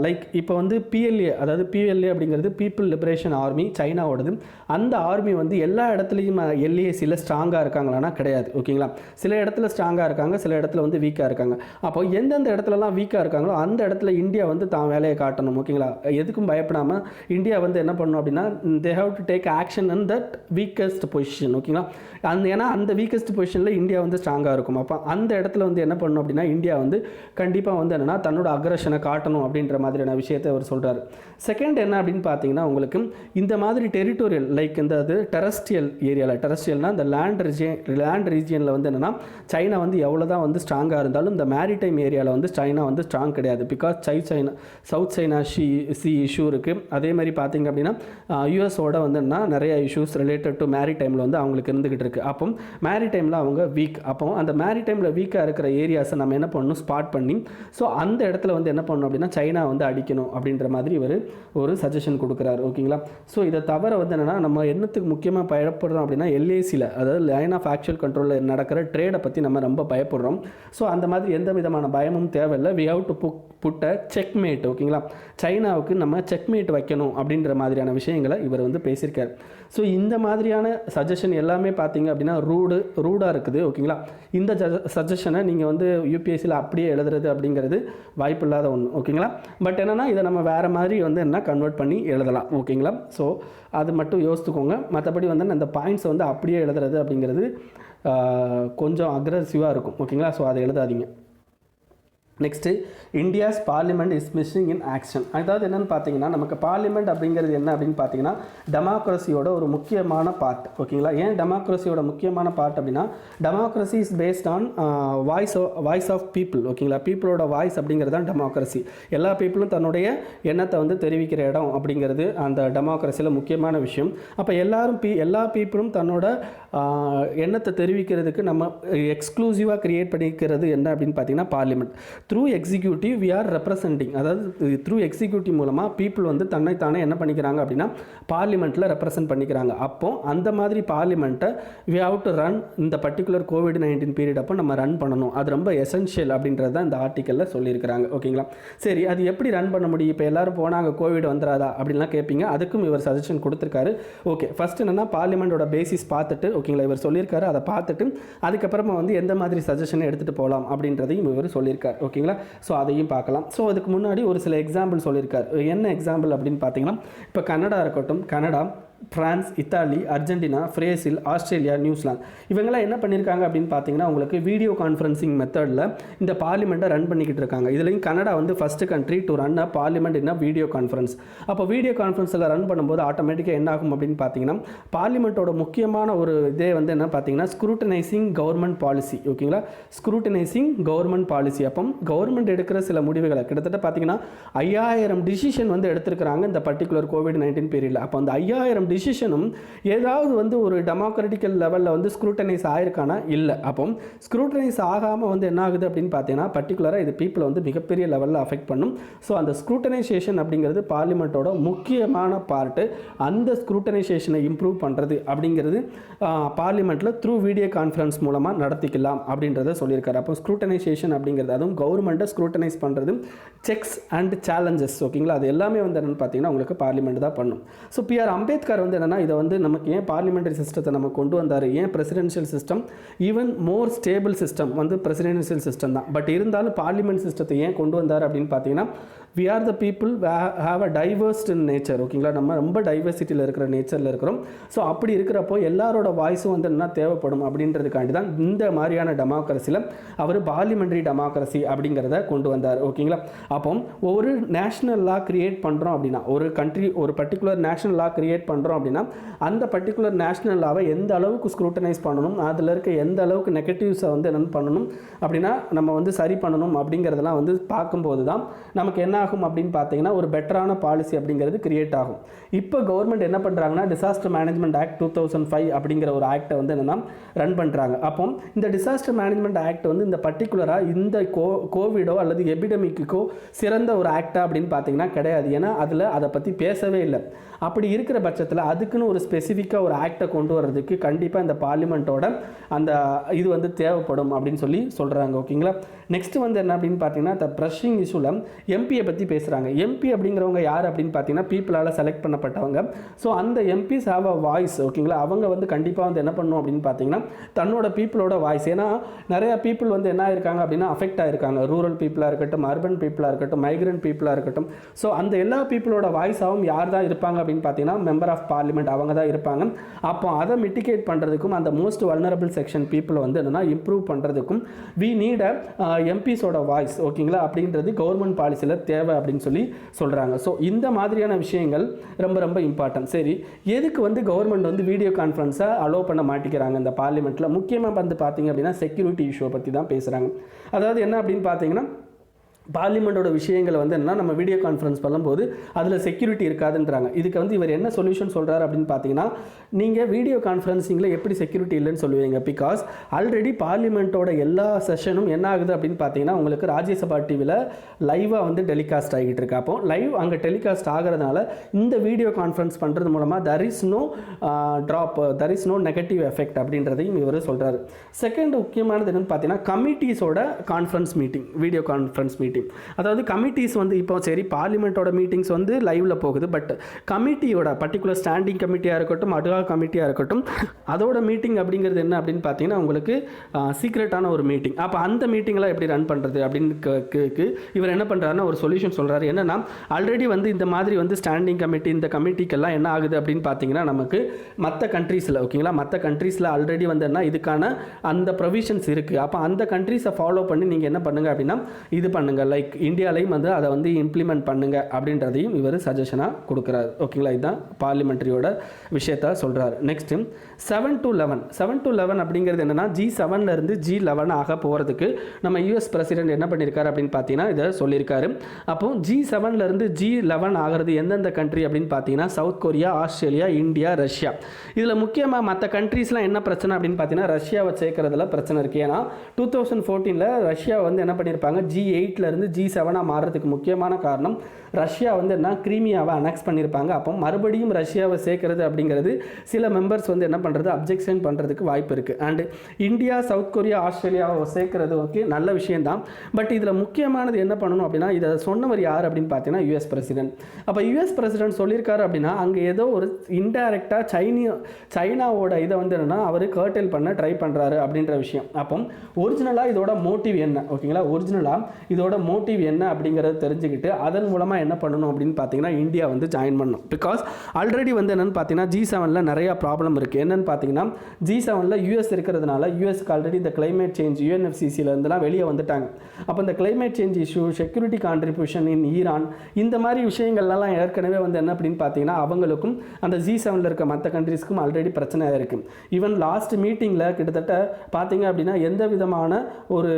லைக் இப்போ வந்து பிஎல்ஏ, அதாவது பிஎல்ஏ அப்படிங்கிறது பீப்புள் லிபரேஷன் ஆர்மி, சைனாவோடது. அந்த ஆர்மி வந்து எல்லா இடத்துலையும் எல்ஏசியில் ஸ்ட்ராங்காக இருக்காங்களான்னா கிடையாது. ஓகேங்களா. சில இடத்துல ஸ்ட்ராங்காக இருக்காங்க, சில இடத்துல வந்து வீக்காக இருக்காங்க. அப்போ எந்தெந்த இடத்துலலாம் வீக்காக இருக்காங்களோ அந்த இடத்துல இந்தியா வந்து தான் வேலையை காட்டணும். ஓகேங்களா. எதுக்கும் பயப்படாமல் இந்தியா வந்து என்ன பண்ணணும் அப்படின்னா, they have to take action in that weakest position. ஓகேங்களா. ஏன்னா அந்த வீக்கஸ்ட் பொசிஷனில் இந்தியா வந்து ஸ்ட்ராங்காக இருக்கும். அப்போ அந்த இடத்துல வந்து என்ன பண்ணணும் அப்படின்னா, இந்தியா வந்து கண்டிப்பாக வந்து என்னென்னா தன்னோட அக்ரஷனை காட்டணும் அப்படின்ற மாதிரியான விஷயத்தை அவர் சொல்கிறார். செகண்ட் என்ன அப்படின்னு பார்த்தீங்கன்னா, உங்களுக்கு இந்த மாதிரி டெரிட்டோரியல் லைக் இந்த டெரஸ்ட்ரியல் ஏரியாவில், டெரஸ்ட்ரியல்னால் இந்த லேண்ட் ரீஜியனில் வந்து என்னென்னா சைனா வந்து எவ்வளோ தான் வந்து ஸ்ட்ராங்காக இருந்தாலும் இந்த மேரிடைம் ஏரியாவில் வந்து சைனா வந்து ஸ்ட்ராங் கிடையாது. Because south China C issue இருக்குது. அதே மாதிரி பார்த்திங்க அப்படின்னா யூஎஸோட வந்து நிறைய இஷ்யூஸ் ரிலேட்டட் டு மேரிடைமில் வந்து அவங்களுக்கு இருந்துகிட்டு இருக்குது. அப்போ மேரிடைமில் அவங்க வீக். அப்போ அந்த மேரிடைமில் வீக்காக இருக்கிற ஏரியாஸை நம்ம என்ன பண்ணணும், ஸ்பாட் பண்ணி ஸோ அந்த இடத்துல வந்து என்ன பண்ணணும் அப்படின்னா சைனா வந்து அடிக்கணும் அப்படின்ற மாதிரி இவர் ஒரு சஜஷன் கொடுக்குறாரு. ஓகேங்களா. ஸோ இதை தவிர வந்து என்னென்னா, நம்ம என்னத்துக்கு முக்கியமாக பயப்படுறோம் அப்படின்னா எல்ஏசியில், அதாவது லைன் ஆஃப் ஆக்சுவல் கண்ட்ரோலில் நடக்கிற ட்ரேடை பற்றி நம்ம ரொம்ப பயப்படுறோம். ஸோ அந்த மாதிரி எந்த விதமான பயமும் தேவையில்லை. We have to put a checkmate. ஓகேங்களா. சைனாவுக்கு நம்ம செக்மேட் வைக்கணும் அப்படின்ற மாதிரியான விஷயங்களை இவர் வந்து பேசியிருக்கார். ஸோ இந்த மாதிரியான சஜஷன் எல்லாமே பார்த்தீங்க அப்படின்னா ரூடாக இருக்குது. ஓகேங்களா. இந்த சஜஷனை நீங்கள் வந்து யூபிஎஸ்சியில் அப்படியே எழுதுறது அப்படிங்கிறது வாய்ப்பு இல்லாத ஒன்று. ஓகேங்களா. பட் என்னென்னா இதை நம்ம வேறு மாதிரி வந்து என்ன கன்வெர்ட் பண்ணி எழுதலாம். ஓகேங்களா. ஸோ அது மட்டும் யோசித்துக்கோங்க. மற்றபடி வந்து அந்த பாயிண்ட்ஸை வந்து அப்படியே எழுதுறது அப்படிங்கிறது கொஞ்சம் அக்ரெசிவாக இருக்கும். ஓகேங்களா. ஸோ அதை எழுதாதீங்க. Next, India's parliament is missing in action. அதாவது என்னென்னு பார்த்தீங்கன்னா, நமக்கு பார்லிமெண்ட் அப்படிங்கிறது என்ன அப்படின்னு பார்த்தீங்கன்னா, டெமோக்ரஸியோட ஒரு முக்கியமான பார்ட். ஓகேங்களா. ஏன் டெமோக்ரஸியோட முக்கியமான பார்ட் அப்படின்னா, democracy is based on voice of people. ஓகேங்களா. பீப்புளோட வாய்ஸ் அப்படிங்கிறது தான் டெமோக்ரஸி. எல்லா பீப்புளும் தன்னுடைய எண்ணத்தை வந்து தெரிவிக்கிற இடம் அப்படிங்கிறது அந்த டெமோக்ரஸியில் முக்கியமான விஷயம். அப்போ எல்லா பீப்புளும் தன்னோட எண்ணத்தை தெரிவிக்கிறதுக்கு நம்ம எக்ஸ்க்ளூசிவாக கிரியேட் பண்ணிக்கிறது என்ன அப்படின்னு பார்த்தீங்கன்னா parliament. Through executive we are representing, அதாவது த்ரூ எக்ஸிக்யூட்டிவ் மூலமாக பீப்புள் வந்து தன்னைத்தானே என்ன பண்ணிக்கிறாங்க அப்படின்னா பார்லிமெண்ட்டில் ரெப்ரசன்ட் பண்ணிக்கிறாங்க. அப்போ அந்த மாதிரி பார்லிமெண்ட்டை வி ஹவ் டு ரன் இந்த பர்டிகுலர் COVID-19 பீரியட் அப்போ நம்ம ரன் பண்ணணும். அது ரொம்ப எசென்ஷியல் அப்படின்றது தான் இந்த ஆர்டிக்கலில் சொல்லியிருக்கிறாங்க. ஓகேங்களா. சரி, அது எப்படி ரன் பண்ண முடியும்? இப்போ எல்லோரும் போனாங்க கோவிட் வந்துடாதா அப்படின்லாம் கேட்பீங்க. அதுக்கும் இவர் சஜஷன் கொடுத்துருக்காரு. ஓகே, ஃபஸ்ட்டு என்னென்னா பார்லிமெண்ட்டோட பேசிஸ் பார்த்துட்டு, ஓகேங்களா, இவர் சொல்லியிருக்காரு. அதை பார்த்துட்டு அதுக்கப்புறமா வந்து எந்த மாதிரி சஜஷனை எடுத்துகிட்டு போகலாம் அப்படின்றதையும் இவர் சொல்லியிருக்கார். ஓகேங்களா. ஸோ அதையும் பார்க்கலாம். ஸோ அதுக்கு முன்னாடி ஒரு சில எக்ஸாம்பிள் சொல்லியிருக்கார். என்ன எக்ஸாம்பிள் அப்படின்னு பார்த்தீங்கன்னா, இப்போ கனடா இருக்கட்டும், Canada, France, Italy, Argentina, Brazil, Australia, New Zealand இவங்கெல்லாம் என்ன பண்ணியிருக்காங்க அப்படின்னு பார்த்தீங்கன்னா, உங்களுக்கு வீடியோ கான்ஃபரன்சிங் மெத்தடில் இந்த பார்லிமெண்ட்டை ரன் பண்ணிக்கிட்டு இருக்காங்க. இதுலேயும் கனடா வந்து first country to run a parliament in video conference. அப்போ வீடியோ கான்ஃபரன்ஸில் ரன் பண்ணும்போது ஆட்டோமேட்டிக்காக என்ன ஆகும் அப்படின்னு பார்த்தீங்கன்னா, பார்லிமெண்ட்டோட முக்கியமான ஒரு இதே வந்து என்ன பார்த்தீங்கன்னா ஸ்க்ரூட்டனைசிங் கவர்மெண்ட் பாலிசி. ஓகேங்களா. Scrutinising government policy. அப்போ கவர்மெண்ட் எடுக்கிற சில முடிவுகளை கிட்டத்தட்ட பார்த்தீங்கன்னா 5000 டிசிஷன் வந்து எடுத்திருக்கிறாங்க இந்த பர்டிகுலர் COVID-19 பீரியடில். அப்போ அந்த 5000 டிசிஷனும் ஏதாவது வந்து ஒரு டெமோக்ராட்டிக்கல் லெவலில் வந்து ஸ்க்ரூட்டனைஸ் ஆயிருக்கானா? இல்லை. அப்போ ஸ்க்ரூட்டனைஸ் ஆகாமல் வந்து என்ன ஆகுது அப்படின்னு பார்த்தீங்கன்னா, பர்டிகுலராக இது பீப்புளை வந்து மிகப்பெரிய லெவலில் அஃபெக்ட் பண்ணும். ஸோ அந்த ஸ்க்ரூட்டனைசேஷன் அப்படிங்கிறது பார்லிமெண்ட்டோட முக்கியமான பார்ட்டு. அந்த ஸ்க்ரூட்டனைசேஷனை இம்ப்ரூவ் பண்ணுறது அப்படிங்கிறது பார்லிமெண்ட்டில் த்ரூ வீடியோ கான்ஃபரன்ஸ் மூலமாக நடத்திக்கலாம் அப்படின்றத சொல்லியிருக்காரு. அப்போ ஸ்க்ரூட்டனைசேஷன் அப்படிங்கிறது, அதுவும் கவர்மெண்ட்டை ஸ்க்ரூட்டனைஸ் பண்ணுறது, செக்ஸ் அண்ட் சேலஞ்சஸ். ஓகேங்களா. அது எல்லாமே வந்து என்னென்னு பார்த்தீங்கன்னா உங்களுக்கு பார்லிமெண்ட் தான் பண்ணும். So B.R.. அம்பேத்கர் பீகார் வந்து என்னென்னா இதை வந்து நமக்கு ஏன் பார்லிமெண்டரி சிஸ்டத்தை நம்ம கொண்டு வந்தார், ஏன் presidential system even more stable system வந்து பிரசிடென்ஷியல் சிஸ்டம் தான், பட் இருந்தாலும் பார்லிமெண்ட் சிஸ்டத்தை ஏன் கொண்டு வந்தார் அப்படின்னு பார்த்தீங்கன்னா we are the people have a diverse in nature. ஓகேங்களா, நம்ம ரொம்ப டைவர்சிட்டியில் இருக்கிற நேச்சரில் இருக்கிறோம். ஸோ அப்படி இருக்கிறப்போ எல்லாரோட வாய்ஸும் வந்து என்ன தேவைப்படும் அப்படின்றதுக்காண்டி தான் இந்த மாதிரியான டெமோக்ரஸியில் அவர் பார்லிமெண்ட்ரி டெமோக்ரஸி அப்படிங்கிறத கொண்டு வந்தார். ஓகேங்களா, அப்போ ஒரு நேஷ்னல் லா கிரியேட் பண்ணுறோம் அப்படின்னா, ஒரு கண்ட்ரி ஒரு பர்டிகுலர் நேஷ்னல் லா கிரியேட் பண்ணுறோம் அப்படின்னா அந்த பர்டிகுலர் நேஷ்னல் லாவை எந்த அளவுக்கு ஸ்க்ரூட்டனைஸ் பண்ணணும், அதில் இருக்க எந்த அளவுக்கு நெகட்டிவ்ஸை வந்து என்னென்னு பண்ணணும் அப்படின்னா நம்ம வந்து சரி பண்ணணும் அப்படிங்கிறதெல்லாம் வந்து பார்க்கும்போது தான் நமக்கு என்ன ஆகும் அப்படின்னு பார்த்தீங்கன்னா ஒரு பெட்டரான பாலிசி அப்படிங்கிறது கிரியேட் ஆகும். இப்போ கவர்மெண்ட் என்ன பண்ணுறாங்கன்னா டிசாஸ்டர் மேனேஜ்மெண்ட் ஆக்ட் 2005 அப்படிங்கிற ஒரு ஆக்டை வந்து என்னென்னா ரன் பண்ணுறாங்க. அப்போ இந்த டிசாஸ்டர் மேனேஜ்மெண்ட் ஆக்ட் வந்து இந்த பர்டிகுலராக இந்த கோவிடோ அல்லது எபிடமிக்கோ சிறந்த ஒரு ஆக்டா அப்படின்னு பார்த்தீங்கன்னா கிடையாது. ஏன்னா அதில் அதை பற்றி பேசவே இல்லை. அப்படி இருக்கிற பட்சத்தில் அதுக்குன்னு ஒரு ஸ்பெசிஃபிக்காக ஒரு ஆக்டை கொண்டு வர்றதுக்கு கண்டிப்பாக இந்த பார்லிமெண்ட்டோட அந்த இது வந்து தேவைப்படும் அப்படின்னு சொல்லி சொல்கிறாங்க. ஓகேங்களா, நெக்ஸ்ட் வந்து என்ன அப்படின்னு பார்த்தீங்கன்னா இந்த ப்ரஷிங் இஷ்யூவில் எம்பியை பற்றி பேசுகிறாங்க. எம்பி அப்படிங்கிறவங்க யார் அப்படின்னு பார்த்தீங்கன்னா பீப்புளால் செலக்ட் பண்ணப்பட்டவங்க. ஸோ அந்த எம்பிஸ் ஹாவ் அ வாய்ஸ். ஓகேங்களா, அவங்க வந்து கண்டிப்பாக வந்து என்ன பண்ணணும் அப்படின்னு பார்த்தீங்கன்னா தன்னோட பீப்புளோட வாய்ஸ். ஏன்னா நிறையா பீப்புள் வந்து என்ன ஆயிருக்காங்க அப்படின்னா அஃபெக்ட் ஆயிருக்காங்க. ரூரல் பீப்புளாக இருக்கட்டும், அர்பன் பீப்புளாக இருக்கட்டும், மைக்ரண்ட் பீப்புளாக இருக்கட்டும். ஸோ அந்த எல்லா பீப்புளோட வாய்ஸாகவும் யார் தான் இருப்பாங்க அப்படின்னு பார்த்தீங்கன்னா மெம்பர் ஆஃப் பார்லிமெண்ட் அவங்க தான் இருப்பாங்க. அப்போ அதை மிட்டிகேட் பண்ணுறதுக்கும் அந்த மோஸ்ட் வல்னரபிள் செக்ஷன் பீப்புளை வந்து என்னென்னா இம்ப்ரூவ் பண்ணுறதுக்கும் வி நீட் அ எம்பிஸோட வாய்ஸ். ஓகேங்களா, அப்படின்றது கவர்மெண்ட் பாலிசியில் தேவை அப்படின்னு சொல்லி சொல்கிறாங்க. ஸோ இந்த மாதிரியான விஷயங்கள் ரொம்ப ரொம்ப இம்பார்ட்டன்ட். சரி, எதுக்கு வந்து கவர்மெண்ட் வந்து வீடியோ கான்ஃபரன்ஸை அலோவ் பண்ண மாட்டேங்கிறாங்க இந்த பார்லிமெண்ட்டில்? முக்கியமாக வந்து பார்த்தீங்க அப்படின்னா செக்யூரிட்டி இஷ்யூவை பற்றி தான் பேசுகிறாங்க. அதாவது என்ன அப்படின்னு பார்த்தீங்கன்னா பார்லிமெண்ட்டோட விஷயங்களை வந்து என்ன நம்ம வீடியோ கான்ஃபரன்ஸ் பண்ணும்போது அதில் செக்யூரிட்டி இருக்காதுன்றாங்க. இதுக்கு வந்து இவர் என்ன சொல்யூஷன் சொல்கிறார் அப்படின்னு பார்த்தீங்கன்னா நீங்கள் வீடியோ கான்ஃபரன்சிங்கில் எப்படி செக்யூரிட்டி இல்லைன்னு சொல்லுவீங்க? பிகாஸ் ஆல்ரெடி பார்லிமெண்ட்டோட எல்லா செஷனும் என்ன ஆகுது அப்படின்னு பார்த்தீங்கன்னா உங்களுக்கு ராஜ்யசபா டிவியில் லைவாக வந்து டெலிகாஸ்ட் ஆகிட்டு இருக்கு. அப்போ லைவ் அங்கே டெலிகாஸ்ட் ஆகிறதுனால இந்த வீடியோ கான்ஃபரன்ஸ் பண்ணுறது மூலமாக there is no negative effect அப்படின்றதையும் இவர் சொல்கிறாரு. செகண்ட் முக்கியமானது என்னென்னு பார்த்தீங்கன்னா கமிட்டிஸோட conference meeting, video conference meeting. அதாவது கமிட்டிஸ் வந்து இப்போ சரி பார்லிமெண்ட்டோட மீட்டிங்ஸ் வந்து லைவ்ல போகுது, பட் கமிட்டியோட பர்டிகுலர் ஸ்டாண்டிங் கமிட்டியாக இருக்கட்டும், அட்ஹாக் கமிட்டியாக இருக்கட்டும், அதோட மீட்டிங் அப்படிங்கிறது என்ன அப்படின்னு பார்த்தீங்கன்னா உங்களுக்கு சீக்ரெட்டான ஒரு மீட்டிங். அப்போ அந்த மீட்டிங்லாம் எப்படி ரன் பண்ணுறது அப்படின்னு இவர் என்ன பண்ணுறாருன்னா ஒரு சொல்யூஷன் சொல்கிறாரு. என்னன்னா ஆல்ரெடி வந்து இந்த மாதிரி வந்து ஸ்டாண்டிங் கமிட்டி இந்த கமிட்டிக்கெல்லாம் என்ன ஆகுது அப்படின்னு பார்த்தீங்கன்னா நமக்கு மற்ற கண்ட்ரீஸில் ஓகேங்களா மற்ற கண்ட்ரீஸில் ஆல்ரெடி வந்து என்ன இதுக்கான அந்த ப்ரொவிஷன்ஸ் இருக்குது. அப்போ அந்த கண்ட்ரீஸை ஃபாலோ பண்ணி நீங்கள் என்ன பண்ணுங்கள் அப்படின்னா இது பண்ணுங்கள், லைக் இந்தியாலையும் வந்து அதை வந்து இம்ப்ளிமெண்ட் பண்ணுங்க அப்படின்றதையும் இவர் சஜஷனாக கொடுக்குறாரு. ஓகேங்களா, இதுதான் பார்லிமெண்ட்ரியோட விஷயத்த சொல்கிறார். நெக்ஸ்ட் 7 to 11 அப்படிங்கிறது என்னன்னா G7 இருந்து G11 ஆக போகிறதுக்கு நம்ம யூஎஸ் பிரசிடென்ட் என்ன பண்ணியிருக்காரு அப்படின்னு பார்த்தீங்கன்னா இதை சொல்லியிருக்காரு. அப்போ G7 இருந்து G11 ஆகிறது எந்தெந்த கண்ட்ரி அப்படின்னு பார்த்தீங்கன்னா south Korea, Australia, India, Russia. இதில் முக்கியமாக மற்ற கண்ட்ரீஸ்லாம் என்ன பிரச்சனை அப்படின்னு பார்த்தீங்கன்னா ரஷ்யாவை சேர்க்கறதுல பிரச்சனை இருக்குது. ஏன்னா 2014 ரஷ்யா வந்து என்ன பண்ணியிருப்பாங்க G8 இருந்து G7 மாறுறதுக்கு முக்கியமான காரணம் ரஷ்யா வந்து என்ன கிரீமியாவை அனெக்ஸ் பண்ணியிருப்பாங்க. அப்போ மறுபடியும் ரஷ்யாவை சேர்க்கறது அப்படிங்கிறது சில மெம்பர்ஸ் வந்து என்ன பண்ணுறது அப்ஜெக்ஷன் பண்ணுறதுக்கு வாய்ப்பு இருக்குது. அண்டு இந்தியா, சவுத் கொரியா, ஆஸ்திரேலியாவை சேர்க்கறது ஓகே நல்ல விஷயம்தான். பட் இதில் முக்கியமானது என்ன பண்ணணும் அப்படின்னா இதை சொன்னவர் யார் அப்படின்னு பார்த்தீங்கன்னா யூஎஸ் பிரசிடென்ட். அப்போ யூஎஸ் பிரசிடென்ட் சொல்லியிருக்காரு அப்படின்னா அங்கே ஏதோ ஒரு இன்டைரக்டாக சைனாவோட இதை வந்து என்னென்னா அவர் கர்டெல் பண்ண ட்ரை பண்ணுறாரு அப்படின்ற விஷயம். அப்போ ஒரிஜினலாக இதோட மோட்டிவ் என்ன? ஓகேங்களா, ஒரிஜினலாக இதோட மோட்டிவ் என்ன அப்படிங்கிறத தெரிஞ்சுக்கிட்டு அதன் மூலமாக என்ன பண்ணணும் அப்படின்னு பார்த்தீங்கன்னா இந்தியா வந்து ஜாயின் பண்ணணும். பிகாஸ் ஆல்ரெடி வந்து என்னென்னு பார்த்தீங்கன்னா G7 நிறையா ப்ராப்ளம் இருக்குது. என்னென்னு பார்த்தீங்கன்னா G7 யூஎஸ் இருக்கிறதுனால யூஎஸ்க்கு ஆல்ரெடி இந்த கிளைமேட் சேஞ்ச் UNFCCலேருந்துலாம் வெளியே வந்துட்டாங்க. அப்போ இந்த climate change issue, security contribution இன் ஈரான், இந்த மாதிரி விஷயங்கள்லாம் ஏற்கனவே வந்து என்ன அப்படின்னு பார்த்தீங்கன்னா அவங்களுக்கும் அந்த G7 இருக்க மற்ற கண்ட்ரிஸ்க்கும் ஆல்ரெடி பிரச்சனையாக இருக்குது. ஈவன் லாஸ்ட் மீட்டிங்கில் கிட்டத்தட்ட பார்த்தீங்க அப்படின்னா எந்த விதமான ஒரு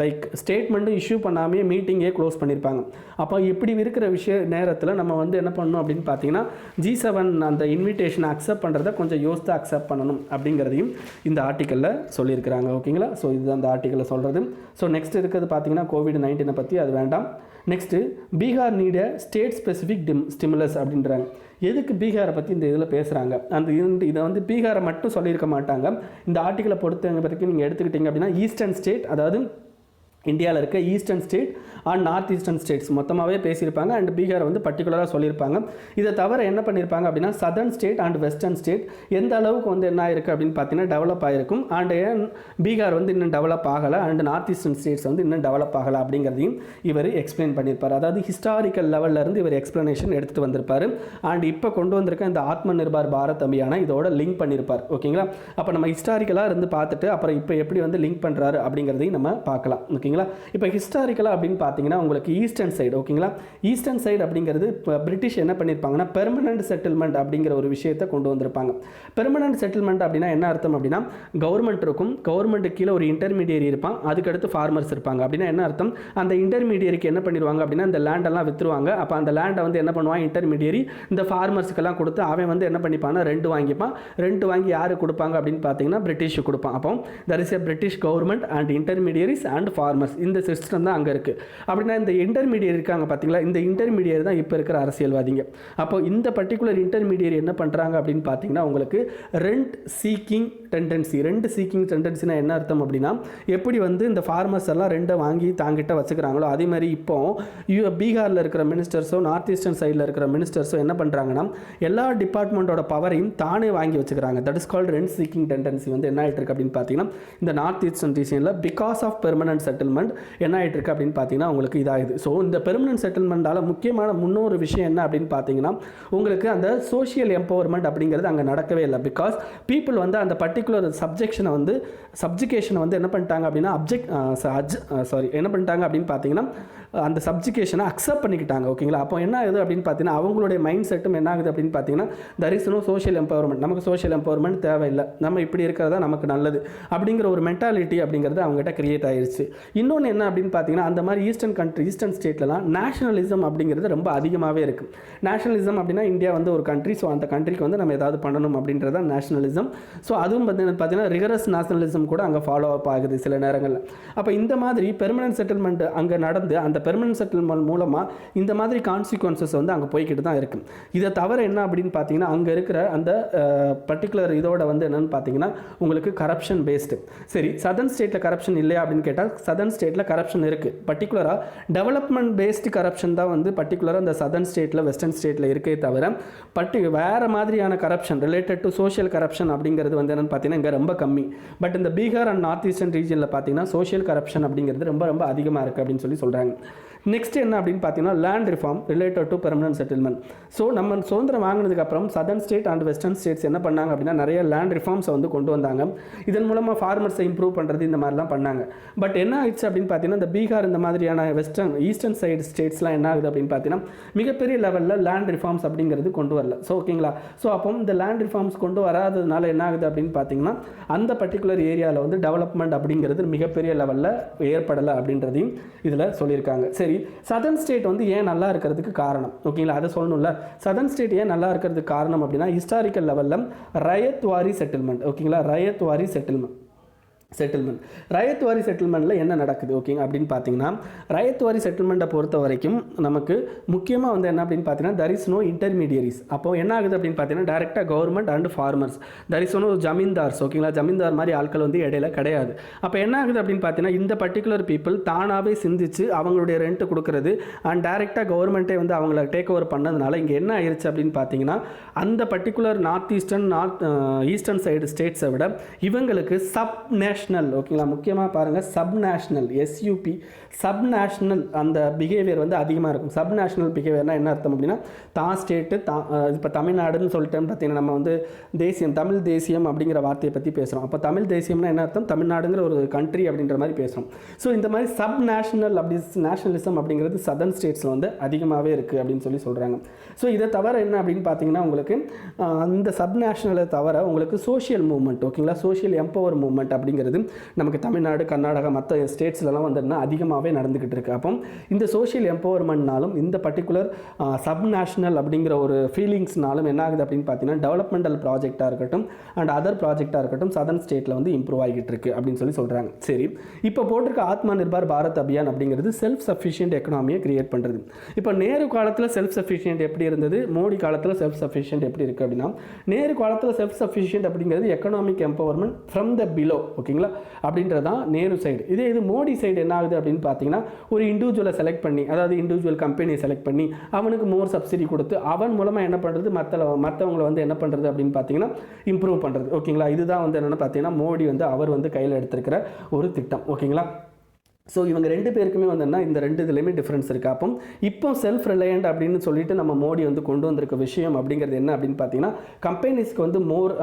லைக் ஸ்டேட்மெண்ட்டும் இஷ்யூ பண்ணாமே மீட்டிங்கே க்ளோஸ் பண்ணியிருப்பாங்க. அப்போ இப்படி இருக்கிற நேரத்தில் நம்ம வந்து என்ன பண்ணணும் அப்படின்னு பார்த்தீங்கன்னா G7 அந்த இன்விடேஷனை அக்செப்ட் பண்ணுறதை கொஞ்சம் யோசித்து அக்செப்ட் பண்ணணும் அப்படிங்கிறதையும் இந்த ஆர்டிக்கலில் சொல்லியிருக்கிறாங்க. ஓகேங்களா, ஸோ இதுதான் அந்த ஆர்டிக்கலில் சொல்கிறது. ஸோ நெக்ஸ்ட் இருக்கிறது பார்த்தீங்கன்னா COVID-19 பற்றி, அது வேண்டாம். Next Bihar need state specific stimulus அப்படின்றாங்க. எதுக்கு பீகாரை பற்றி இந்த இதில் பேசுகிறாங்க? அந்த இதை வந்து பீகாரை மட்டும் சொல்லியிருக்க மாட்டாங்க. இந்த ஆர்டிக்கலை பொறுத்த வரைக்கும் நீங்கள் எடுத்துக்கிட்டிங்க அப்படின்னா ஈஸ்டர்ன் ஸ்டேட், அதாவது இந்தியாவில் இருக்க eastern state and north eastern states மொத்தமாகவே பேசியிருப்பாங்க. அண்ட் பீகார் வந்து பர்டிகுலராக சொல்லியிருப்பாங்க. இதை தவிர என்ன பண்ணியிருப்பாங்க அப்படின்னா southern state and western state எந்த அளவுக்கு வந்து என்ன ஆயிருக்கு அப்படின்னு பார்த்தீங்கன்னா டெவலப் ஆகிருக்கும். அண்ட் பீகார் வந்து இன்னும் டெவலப் ஆகலை அண்ட் நார்த் ஈஸ்டர்ன் ஸ்டேட்ஸ் வந்து இன்னும் டெவலப் ஆகலை அப்படிங்கிறதையும் இவர் எக்ஸ்பிளைன் பண்ணியிருப்பார். அதாவது ஹிஸ்டாரிக்கல் லெவலில் இருந்து இவர் எக்ஸ்பிளனேஷன் எடுத்துகிட்டு வந்திருப்பார். அண்ட் இப்போ கொண்டு வந்திருக்க இந்த ஆத்ம நிர்பார் பாரத் அபியானை இதோட லிங்க் பண்ணியிருப்பார். ஓகேங்களா? அப்போ நம்ம ஹிஸ்டாரிக்கலாக இருந்து பார்த்துட்டு அப்புறம் இப்போ எப்படி வந்து லிங்க் பண்ணுறாரு அப்படிங்கிறதையும் நம்ம பார்க்கலாம். ஓகேங்களா? இப்போ ஹிஸ்டாரிக்கலாக அப்படின்னு பார்த்தீங்கன்னா உங்களுக்கு ஈஸ்டர்ன் சைடு, ஓகேங்களா, ஈஸ்டர்ன் சைடு அப்படிங்கிறது இப்போ பிரிட்டிஷ் என்ன பண்ணியிருப்பாங்கன்னா பெர்மனன்ட் செட்டில்மெண்ட் அப்படிங்கிற ஒரு விஷயத்தை கொண்டு வந்திருப்பாங்க. பெர்மனன்ட் செட்டில்மெண்ட் அப்படின்னா என்ன அர்த்தம் அப்படின்னா கவர்மெண்ட் இருக்கும், கவர்மெண்ட்டுக்கு கீழே ஒரு இன்டர்மீடியரி இருப்பான், அதுக்கடுத்து ஃபார்மர்ஸ் இருப்பாங்க. அப்படின்னா என்ன அர்த்தம், அந்த இன்டர்மீடியரிக்கு என்ன பண்ணிடுவாங்க அப்படின்னா இந்த லேண்டெல்லாம் விற்றுருவாங்க. அப்போ அந்த லேண்டை வந்து என்ன பண்ணுவான் இன்டர்மீடியரி இந்த ஃபார்மர்ஸுக்கெல்லாம் கொடுத்து அவன் வந்து என்ன பண்ணிப்பான்னா ரெண்ட் வாங்கிப்பான். ரெண்ட் வாங்கி யாரு கொடுப்பாங்க அப்படின்னு பார்த்தீங்கன்னா பிரிட்டிஷ் கொடுப்பான். அப்போ that is a British government and intermediaries and farmers, இந்த சிஸ்டம் தான் அங்கே இருக்குது. அப்படின்னா இந்த இன்டர்மீடியட் இருக்காங்க பார்த்தீங்களா, இந்த இன்டர்மீடியட் தான் இப்போ இருக்கிற அரசியல்வாதிங்க. அப்போ இந்த பர்டிகுலர் இன்டர்மீடியட் என்ன பண்ணுறாங்க அப்படின்னு பார்த்தீங்கன்னா உங்களுக்கு rent seeking tendency. Rent seeking டெண்டன்சினா என்ன அர்த்தம் அப்படின்னா எப்படி வந்து இந்த ஃபார்மர்ஸ் எல்லாம் ரெண்டை வாங்கி தாங்கிட்ட வச்சுக்கிறாங்களோ அதே மாதிரி இப்போ பீகாரில் இருக்கிற மினிஸ்டர்ஸோ நார்த் ஈஸ்டர்ன் சைடில் இருக்கிற மினிஸ்டர்ஸோ என்ன பண்ணுறாங்கன்னா எல்லா டிபார்ட்மெண்ட்டோட பவரையும் தானே வாங்கி வச்சுக்கிறாங்க. That is called rent seeking tendency. வந்து என்ன ஆகிட்டு இருக்கு அப்படின்னு பார்த்தீங்கன்னா இந்த நார்த் ஈஸ்டர்ன் ரீஜனில் பிகாஸ் ஆஃப் பெர்மனன்ட் செட்டில்மெண்ட் என்ன ஆகிட்டு இருக்கு அப்படின்னு பார்த்தீங்கன்னா உங்களுக்கு இதாகுது. ஸோ இந்த பெர்மனன்ட் செட்டில்மெண்டால் முக்கியமான முன்னொரு விஷயம் என்ன அப்படின்னு பார்த்தீங்கன்னா உங்களுக்கு அந்த சோஷியல் எம்பவர்மெண்ட் அப்படிங்கிறது அங்கே நடக்கவே இல்லை. பிகாஸ் பீப்புள் வந்து அந்த பர்டிகுலர் சப்ஜெக்ஷனை வந்து என்ன பண்ணிட்டாங்க அப்படின்னா என்ன பண்ணிட்டாங்க அப்படின்னு பார்த்தீங்கன்னா அந்த சப்ஜெக்ஷனை அக்செப்ட் பண்ணிக்கிட்டாங்க. ஓகேங்களா? அப்போ என்ன ஆகுது அப்படின்னு பார்த்தீங்கன்னா அவங்களுடைய மைண்ட் செட்டும் என்ன ஆகுது அப்படின்னு பார்த்தீங்கன்னா there is no social empowerment, நமக்கு சோஷியல் எம்பவர்மெண்ட் தேவையில்லை, நம்ம இப்படி இருக்கிறதா நமக்கு நல்லது அப்படிங்கிற ஒரு மென்டாலிட்டி அப்படிங்கிறது அவங்ககிட்ட கிரியேட் ஆயிடுச்சு. இன்னொன்று என்ன அப்படின்னு பார்த்தீங்கன்னா அந்த மாதிரி ஈஸ்டர்ன் ஸ்டேட்லலாம் நேஷனலிசம் அப்படிங்கிறது ரொம்ப அதிகமாகவே இருக்குது. நேஷனலிசம் அப்படின்னா இந்தியா வந்து ஒரு கண்ட்ரி, ஸோ அந்த கண்ட்ரிக்கு வந்து நம்ம ஏதாவது பண்ணணும் அப்படின்றது தான் நேஷனலிசம். ஸோ அதுவும் பார்த்தீங்கன்னா ரிகரஸ் நேஷனலிசம் கூட அங்கே ஃபாலோ அப் ஆகுது சில நேரங்களில். அப்போ இந்த மாதிரி பெர்மனன்ட் செட்டில்மெண்ட் அங்கே நடந்து அந்த பெர்மனன்ட் செட்டில்மெண்ட் மூலமாக இந்த மாதிரி கான்சிக்வன்சஸ் வந்து அங்கே போய்கிட்டு தான் இருக்குது. இதை தவிர என்ன அப்படின்னு பார்த்தீங்கன்னா அங்கே இருக்கிற அந்த பர்டிகுலர் இதோட வந்து என்னென்னு பார்த்தீங்கன்னா உங்களுக்கு கரப்ஷன் பேஸ்டு. சரி, சதர்ன் ஸ்டேட்டில் கரப்ஷன் இல்லையா அப்படின்னு கேட்டால் சதர்ன் ஸ்டேட்டில் கரப்ஷன் இருக்குது. பர்டிகுலராக டெவலப்மெண்ட் பேஸ்டு கரப்ஷன் தான் வந்து பர்டிகுலராக இந்த சதர்ன் ஸ்டேட்டில் வெஸ்டர்ன் ஸ்டேட்டில் இருக்கே தவிர வேறு மாதிரியான corruption related to social corruption அப்படிங்கிறது வந்து என்னென்னு பார்த்தீங்கன்னா இங்கே ரொம்ப கம்மி. பட் இந்த பீகார் அண்ட் நார்த் ஈஸ்டர்ன் ரீஜனில் பார்த்தீங்கன்னா சோஷியல் கரப்ஷன் அப்படிங்கிறது ரொம்ப ரொம்ப அதிகமாக இருக்குது அப்படின்னு சொல்கிறாங்க. நெக்ஸ்ட் என்ன அப்படின்னு பார்த்தீங்கன்னா land reform related to permanent settlement. So நம்ம சுதந்திரம் வாங்கினதுக்கப்புறம் southern state and western states என்ன பண்ணாங்க அப்படின்னா நிறைய லேண்ட் ரிஃபார்ம்ஸை வந்து கொண்டு வந்தாங்க. இதன் மூலமாக ஃபார்மர்ஸை இம்ப்ரூவ் பண்ணுறது இந்த மாதிரிலாம் பண்ணாங்க. பட் என்ன ஆயிடுச்சு அப்படின்னு பார்த்தீங்கன்னா இந்த பீகார் இந்த மாதிரியான ஈஸ்டர்ன் சைடு ஸ்டேட்ஸ்லாம் என்ன ஆகுது அப்படின்னு பார்த்தீங்கன்னா மிகப்பெரிய லெவலில் லேண்ட் ரிஃபார்ம்ஸ் அப்படிங்கிறது கொண்டு வரல. ஸோ ஓகேங்களா? ஸோ அப்போ இந்த லேண்ட் ரிஃபார்ம்ஸ் கொண்டு வராததுனால என்ன ஆகுது அப்படின்னு பார்த்தீங்கன்னா அந்த பர்டிகுலர் ஏரியாவில் வந்து டெவலப்மெண்ட் அப்படிங்கிறது மிகப்பெரிய லெவலில் ஏற்படலை அப்படின்றதையும் இதில் சொல்லியிருக்காங்க. சரி, சதர்ன் ஸ்டேட் வந்து ஏன் நல்லா இருக்கிறதுக்கு காரணம், ஓகேங்களா, அதை சொல்லணும்ல. சதர்ன் ஸ்டேட் ஏன் நல்லா இருக்கிறதுக்கு காரணம் அப்படின்னா ஹிஸ்டாரிக்கல் லெவலில் ரயத்வாரி செட்டில்மெண்ட். ஓகேங்களா? ரயத்வாரி செட்டில்மெண்ட் ரயத்வாரி செட்டில்மெண்ட்டில் என்ன நடக்குது ஓகேங்க அப்படின்னு பார்த்தீங்கன்னா ரயத்வாரி செட்டில்மெண்ட்டை பொறுத்த வரைக்கும் நமக்கு முக்கியமாக வந்து என்ன அப்படின்னு பார்த்தீங்கன்னா தர் இஸ் நோ இன்டர்மீடியரிஸ். அப்போது என்ன ஆகுது அப்படின்னு பார்த்தீங்கன்னா டேரெக்டாக government and farmers, there is no zamindars. ஓகேங்களா? ஜமீன்தார் மாதிரி ஆட்கள் வந்து இடையில கிடையாது. அப்போ என்ன ஆகுது அப்படின்னு பார்த்தீங்கன்னா இந்த பர்டிகுலர் பீப்புள் தானாகவே சிந்திச்சு அவங்களுடைய ரெண்ட் கொடுக்குறது அண்ட் டேரெக்டாக கவர்மெண்ட்டே வந்து அவங்கள டேக் ஓவர் பண்ணதுனால இங்கே என்ன ஆயிடுச்சு அப்படின்னு பார்த்தீங்கன்னா அந்த பர்டிகுலர் ஈஸ்டர்ன் சைடு ஸ்டேட்ஸை விட இவங்களுக்கு சப் நேஷனல், ஓகேங்களா, முக்கியமாக பாருங்கள் sub national SUB sub national அந்த பிஹேவியர் வந்து அதிகமாக இருக்கும். சப் நேஷனல் பிஹேவியர்னால் என்ன அர்த்தம் அப்படின்னா தான் ஸ்டேட்டு இப்போ தமிழ்நாடுன்னு சொல்லிட்டேன்னு பார்த்தீங்கன்னா நம்ம வந்து தமிழ் தேசியம் அப்படிங்கிற வார்த்தையை பற்றி பேசுகிறோம். அப்போ தமிழ் தேசியம்னா என்ன அர்த்தம், தமிழ்நாடுங்கிற ஒரு கண்ட்ரி அப்படின்ற மாதிரி பேசுகிறோம். ஸோ இந்த மாதிரி சப் நேஷனல் நேஷனலிசம் அப்படிங்கிறது சதர்ன் ஸ்டேட்ஸில் வந்து அதிகமாகவே இருக்குது அப்படின்னு சொல்கிறாங்க. ஸோ இதை தவிர என்ன அப்படின்னு பார்த்தீங்கன்னா உங்களுக்கு இந்த சப் நேஷனலை தவிர உங்களுக்கு சோஷியல் மூவ்மெண்ட், ஓகேங்களா, சோஷியல் எம்பவர் மூவ்மெண்ட் அப்படிங்கிறது நமக்கு தமிழ்நாடு கர்நாடகா மற்ற ஸ்டேட்ஸ்லாம் வந்து அதிகமாகவே நடந்துக்கிட்டு இருக்கு. அப்போ இந்த சோஷியல் எம்பவர்மெண்ட்னாலும் இந்த பர்டிகுலர் சப் நேஷனல் அப்படிங்கிற ஒரு ஃபீலிங்ஸ்னாலும் என்ன ஆகுது அப்படின்னு பார்த்தீங்கன்னா டெவலப்மெண்டல் ப்ராஜெக்டாக இருக்கட்டும் அண்ட் அதர் ப்ராஜெக்டாக இருக்கட்டும் சதர்ன் ஸ்டேட்டில் வந்து இம்ப்ரூவ் ஆகிட்டு இருக்கு அப்படின்னு சொல்கிறாங்க. சரி, இப்போ போட்டிருக்க ஆத்ம நிர்பார் பாரத் அபியான் அப்படிங்கிறது செல்ஃப் சஃபிஷியன்ட் எக்கனாமியை கிரியேட் பண்ணுறது. இப்போ நேரு காலத்தில் செல்ஃப் சஃபிஷியன்ட் எப்படி இருந்தது, மோடி காலத்தில் செல்ஃப் சஃபிஷியன்ட் எப்படி இருக்குது அப்படின்னா நேரு காலத்தில் செல்ஃப் சஃபிஷியன்ட் அப்படிங்கிறது economic empowerment from the below. ஓகேங்களா? ஓகேங்களா. அப்படின்றது தான் நேரு சைடு. இது மோடி சைடு என்ன ஆகுது அப்படின்னு பார்த்தீங்கன்னா, ஒரு இண்டிவிஜுவலை செலக்ட் பண்ணி, அதாவது இண்டிவிஜுவல் கம்பெனியை செலக்ட் பண்ணி அவனுக்கு மோர் சப்சிடி கொடுத்து அவன் மூலமாக என்ன பண்ணுறது, மற்றவங்களை வந்து என்ன பண்ணுறது அப்படின்னு பார்த்தீங்கன்னா இம்ப்ரூவ் பண்ணுறது. ஓகேங்களா. இதுதான் வந்து என்னென்னு பார்த்தீங்கன்னா மோடி வந்து அவர் வந்து கையில் எடுத்திருக்கிற ஒரு திட்டம். ஓகேங்களா. ஸோ இவங்க 2 பேருக்குமே வந்தோன்னா இந்த 2 இதுலேயுமே டிஃப்ரென்ஸ் இருக்குது. அப்போ இப்போ செல்ஃப் ரிலையண்ட் அப்படின்னு சொல்லிட்டு நம்ம மோடி வந்து கொண்டு வந்திருக்க விஷயம் அப்படிங்கிறது என்ன அப்படின்னு பார்த்தீங்கன்னா, கம்பெனிஸ்க்கு வந்து மோர்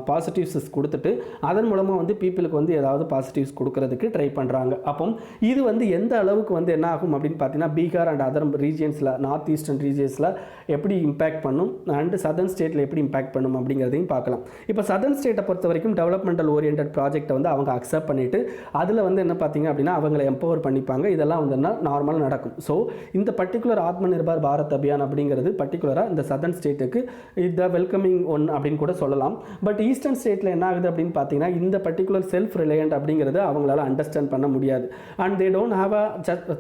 பாசிட்டிவ்ஸ் கொடுத்துட்டு அதன் மூலமாக வந்து பீப்புளுக்கு வந்து ஏதாவது பாசிட்டிவ்ஸ் கொடுக்கறதுக்கு ட்ரை பண்ணுறாங்க. அப்போ இது வந்து எந்த அளவுக்கு வந்து என்ன ஆகும் அப்படின்னு பார்த்தீங்கன்னா, பீகார் அண்ட் அதர் ரீஜியன்ஸில், நார்த் ஈஸ்டர்ன் ரீஜியன்ஸில் எப்படி இம்பேக்ட் பண்ணும் அண்ட் சதர்ன் ஸ்டேட்டில் எப்படி இம்பேக்ட் பண்ணும் அப்படிங்கிறதையும் பார்க்கலாம். இப்போ சதர்ன் ஸ்டேட்டை பொறுத்த வரைக்கும் டெவலப்மெண்டல் ஓரியன்ட் ப்ராஜெக்ட்டை வந்து அவங்க அக்செப்ட் பண்ணிவிட்டு அதில் வந்து என்ன பார்த்தீங்க அப்படின்னா அவங்களை எம்பவர் பண்ணிப்பாங்க. இதெல்லாம் வந்து நார்மலாக நடக்கும். ஸோ இந்த பர்டிகுலர் ஆத்ம நிர்பார் பாரத் அபியான் அப்படிங்கிறது பர்டிகுலராக இந்த சதர்ன் ஸ்டேட்டுக்கு இந்த வெல்கமிங் ஒன் அப்படின்னு கூட சொல்லலாம். பட் ஈஸ்டர்ன் ஸ்டேட்டில் என்ன ஆகுது அப்படின்னு பார்த்தீங்கன்னா, இந்த பர்டிகுலர் செல்ஃப் ரிலையண்ட் அப்படிங்கிறது அவங்களால அண்டர்ஸ்டாண்ட் பண்ண முடியாது. And they don't have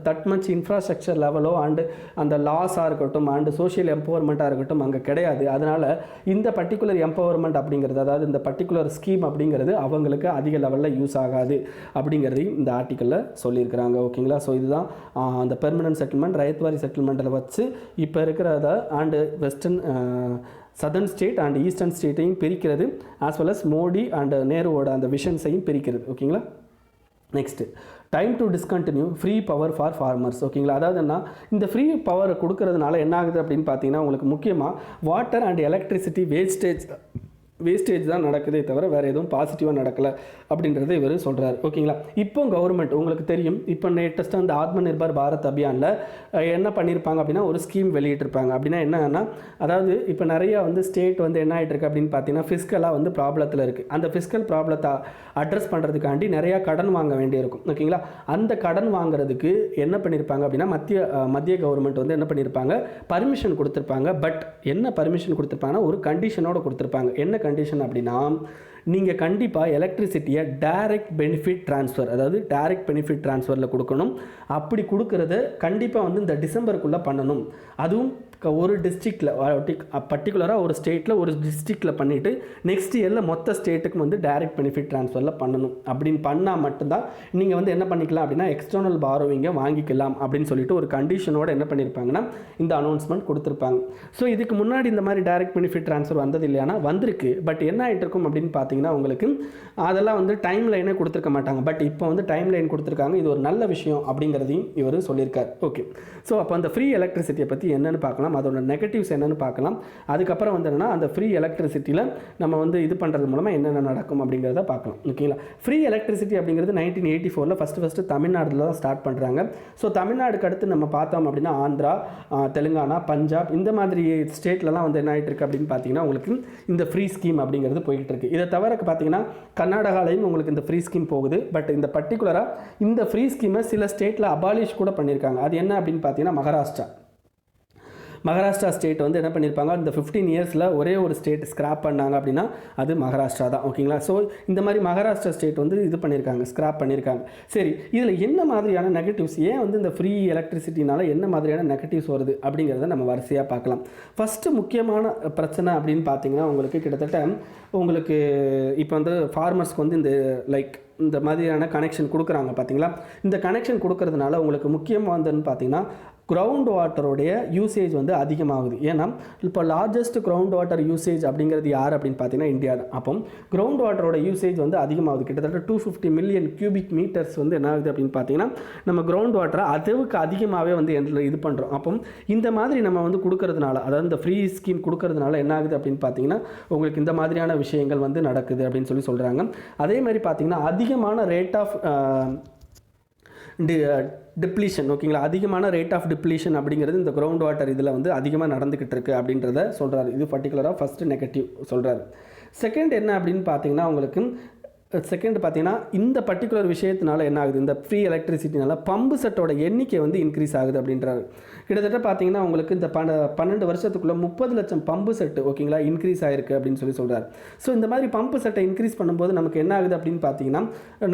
that much infrastructure லெவலோ அண்டு அந்த லாஸாக இருக்கட்டும் அண்டு சோஷியல் எம்பவர்மெண்ட்டாக இருக்கட்டும் அங்கே கிடையாது. அதனால் இந்த பர்டிகுலர் எம்பவர்மெண்ட் அப்படிங்கிறது, அதாவது இந்த பர்டிகுலர் ஸ்கீம் அப்படிங்கிறது அவங்களுக்கு அதிக லெவலில் யூஸ் ஆகாது அப்படிங்கிறதையும் இந்த ஆர்டிக்கலில் சொல்லியிருக்கிறாங்க. ஓகேங்களா. ஸோ இதுதான் அந்த பெர்மனன்ட் செட்டில்மெண்ட் ரயத்வாரி செட்டில்மெண்ட்டில் வச்சு இப்போ இருக்கிறத and western southern state and eastern ஸ்டேட்டையும் பிரிக்கிறது, as well as Modi and நேருவோட அந்த விஷன்ஸையும் பிரிக்கிறது. ஓகேங்களா. Next time to discontinue free power for farmers. ஓகேங்களா. அதாவது என்ன, இந்த ஃப்ரீ பவர் கொடுக்கறதுனால என்ன ஆகுது அப்படின்னு பார்த்தீங்கன்னா, உங்களுக்கு முக்கியமாக வாட்டர் அண்ட் எலக்ட்ரிசிட்டி வேஸ்டேஜ் தான் நடக்குதே தவிர வேறு எதுவும் பாசிட்டிவாக நடக்கலை அப்படின்றத இவர் சொல்கிறார். ஓகேங்களா. இப்போ கவர்மெண்ட் உங்களுக்கு தெரியும், இப்போ லேட்டஸ்ட்டாக அந்த ஆத்ம நிர்பார் பாரத் அபியானில் என்ன பண்ணியிருப்பாங்க அப்படின்னா ஒரு ஸ்கீம் வெளியிட்டிருப்பாங்க. அப்படின்னா என்னன்னா, அதாவது இப்போ நிறையா வந்து ஸ்டேட் வந்து என்ன ஆகிட்டு இருக்கு அப்படின்னு பார்த்தீங்கன்னா ஃபிஸ்கலாக வந்து ப்ராப்ளத்தில் இருக்குது. அந்த ஃபிஸ்கல் ப்ராப்ளத்தை அட்ரஸ் பண்ணுறதுக்காண்டி நிறையா கடன் வாங்க வேண்டியிருக்கும். ஓகேங்களா. அந்த கடன் வாங்குறதுக்கு என்ன பண்ணியிருப்பாங்க அப்படின்னா மத்திய கவர்மெண்ட் வந்து என்ன பண்ணியிருப்பாங்க, பர்மிஷன் கொடுத்துருப்பாங்க. பட் என்ன பர்மிஷன் கொடுத்துருப்பாங்கன்னா ஒரு கண்டிஷனோடு கொடுத்துருப்பாங்க. என்ன கண்டிஷன் அப்படின்னா, நீங்கள் கண்டிப்பாக எலக்ட்ரிசிட்டியை டைரக்ட் பெனிஃபிட் ட்ரான்ஸ்ஃபர், அதாவது டைரக்ட் பெனிஃபிட் ட்ரான்ஸ்ஃபரில் கொடுக்கணும். அப்படி கொடுக்கறத கண்டிப்பாக வந்து இந்த டிசம்பருக்குள்ளே பண்ணணும். அதுவும் ஒரு டிஸ்ட்ரிக்டில் பர்டிகுலராக ஒரு ஸ்டேட்டில் ஒரு டிஸ்ட்ரிக்டில் பண்ணிவிட்டு நெக்ஸ்ட் இயரில் மொத்த ஸ்டேட்டுக்கும் வந்து டைரக்ட் பெனிஃபிட் ட்ரான்ஸ்ஃபரில் பண்ணணும். அப்படின்னு பண்ணால் மட்டும்தான் நீங்கள் வந்து என்ன பண்ணிக்கலாம் அப்படின்னா எக்ஸ்டர்னல் பாரோவிங்கை வாங்கிக்கலாம் அப்படின்னு சொல்லிட்டு ஒரு கண்டிஷனோடு என்ன பண்ணியிருப்பாங்கன்னா இந்த அனௌன்ஸ்மெண்ட் கொடுத்துருப்பாங்க. ஸோ இதுக்கு முன்னாடி இந்த மாதிரி டைரக்ட் பெனிஃபிட் ட்ரான்ஸ்ஃபர் வந்தது இல்லையானா வந்திருக்கு. பட் என்ன ஆகிட்டு இருக்கும் அப்படின்னு பார்த்தீங்கன்னா, உங்களுக்கு அதெல்லாம் வந்து டைம் லைனே கொடுத்துருக்க மாட்டாங்க. பட் இப்போ வந்து டைம் லைன் கொடுத்துருக்காங்க. இது ஒரு நல்ல விஷயம் அப்படிங்கிறதையும் இவர் சொல்லியிருக்கார். ஓகே. ஸோ அப்போ அந்த ஃப்ரீ எலக்ட்ரிசிட்டியை பற்றி என்னென்னு பார்க்கலாம், அதோட நெகட்டிவ்ஸ் என்னென்னு பார்க்கலாம். அதுக்கப்புறம் வந்து என்னென்னா அந்த ஃப்ரீ எலக்ட்ரிசிட்டியில் நம்ம வந்து இது பண்ணுறது மூலமாக என்னென்ன நடக்கும் அப்படிங்கிறத பார்க்கலாம். ஓகேங்களா. ஃப்ரீ எலக்ட்ரிசிட்டி அப்படிங்கிறது 1984 ஃபஸ்ட்டு தமிழ்நாட்டில் தான் ஸ்டார்ட் பண்ணுறாங்க. ஸோ தமிழ்நாடுக்கு அடுத்து நம்ம பார்த்தோம் அப்படின்னா ஆந்திரா, தெலுங்கானா, பஞ்சாப் இந்த மாதிரி ஸ்டேட்லலாம் வந்து என்ன ஆகிட்டு இருக்குது அப்படின்னு பார்த்தீங்கன்னா உங்களுக்கு இந்த ஃப்ரீ ஸ்கீம் அப்படிங்கிறது போய்கிட்டு இருக்குது. இதை தவிர பார்த்தீங்கன்னா கர்நாடகாலையும் உங்களுக்கு இந்த ஃப்ரீ ஸ்கீம் போகுது. பட் இந்த பர்டிகுலராக இந்த ஃப்ரீ ஸ்கீமை சில ஸ்டேட்டில் அபாலிஷ் கூட பண்ணியிருக்காங்க. அது என்ன அப்படின்னு பார்த்தீங்கன்னா மகாராஷ்டிரா ஸ்டேட் வந்து என்ன பண்ணியிருப்பாங்க, இந்த 15 இயர்ஸில் ஒரே ஒரு ஸ்டேட் ஸ்கிராப் பண்ணாங்க அப்படின்னா அது மகாராஷ்டிரா தான். ஓகேங்களா. ஸோ இந்த மாதிரி மகாராஷ்டிரா ஸ்டேட் வந்து இது பண்ணியிருக்காங்க, ஸ்கிராப் பண்ணியிருக்காங்க. சரி, இதில் என்ன மாதிரியான நெகட்டிவ்ஸ், ஏன் வந்து இந்த ஃப்ரீ எலக்ட்ரிசிட்டினால என்ன மாதிரியான நெகட்டிவ்ஸ் வருது அப்படிங்கிறத நம்ம வரிசையாக பார்க்கலாம். ஃபஸ்ட்டு முக்கியமான பிரச்சனை அப்படின்னு பார்த்தீங்கன்னா, உங்களுக்கு கிட்டத்தட்ட உங்களுக்கு இப்போ வந்து ஃபார்மர்ஸ்க்கு வந்து இந்த மாதிரியான கனெக்ஷன் கொடுக்குறாங்க பார்த்தீங்களா. இந்த கனெக்ஷன் கொடுக்கறதுனால உங்களுக்கு முக்கியமாக வந்துன்னு பார்த்தீங்கன்னா கிரவுண்ட் வாட்டருடைய யூசேஜ் வந்து அதிகமாகுது. ஏன்னா இப்போ லார்ஜஸ்ட் கிரவுண்ட் வாட்டர் யூசேஜ் அப்படிங்கிறது யார் அப்படின்னு பார்த்தீங்கன்னா இந்தியா தான். அப்போ கிரவுண்ட் வாட்டரோட யூசேஜ் வந்து அதிகமாகுது. கிட்டத்தட்ட 250 மில்லியன் கியூபிக் மீட்டர்ஸ் வந்து என்ன ஆகுது அப்படின்னு பார்த்தீங்கன்னா நம்ம கிரவுண்ட் வாட்டரை அதுவுக்கு அதிகமாகவே வந்து இது பண்ணுறோம். அப்போ இந்த மாதிரி நம்ம வந்து கொடுக்கறதுனால, அதாவது இந்த ஃப்ரீ ஸ்கீம் கொடுக்கறதுனால என்ன ஆகுது அப்படின்னு பார்த்தீங்கன்னா உங்களுக்கு இந்த மாதிரியான விஷயங்கள் வந்து நடக்குது அப்படின்னு சொல்கிறாங்க. அதே மாதிரி பார்த்தீங்கன்னா அதிகமான ரேட் ஆஃப் டிப்ளீஷன். ஓகேங்களா. அதிகமான ரேட் ஆஃப் டிப்ளீஷன் அப்படிங்கிறது இந்த கிரவுண்ட் வாட்டர் இதில் வந்து அதிகமாக நடந்துக்கிட்டு இருக்குது அப்படின்றத சொல்கிறாரு. இது பர்டிகுலராக ஃபஸ்ட்டு நெகட்டிவ் சொல்கிறாரு. செகண்ட் என்ன அப்படின்னு பார்த்தீங்கன்னா உங்களுக்கு இந்த பர்டிகுலர் விஷயத்தினால என்ன ஆகுது, இந்த ஃப்ரீ எலக்ட்ரிசிட்டினால பம்பு செட்டோட எண்ணிக்கை வந்து இன்க்ரீஸ் ஆகுது அப்படின்றாரு. கிட்டத்தட்ட பார்த்தீங்கன்னா உங்களுக்கு இந்த 12 வருஷத்துக்குள்ளே 30 லட்சம் பம்பு செட்டு ஓகேங்களா இன்க்ரீஸ் ஆகிருக்கு அப்படின்னு சொல்கிறார். ஸோ இந்த மாதிரி பம்பு செட்டை இன்க்ரீஸ் பண்ணும்போது நமக்கு என்ன ஆகுது அப்படின்னு பார்த்தீங்கன்னா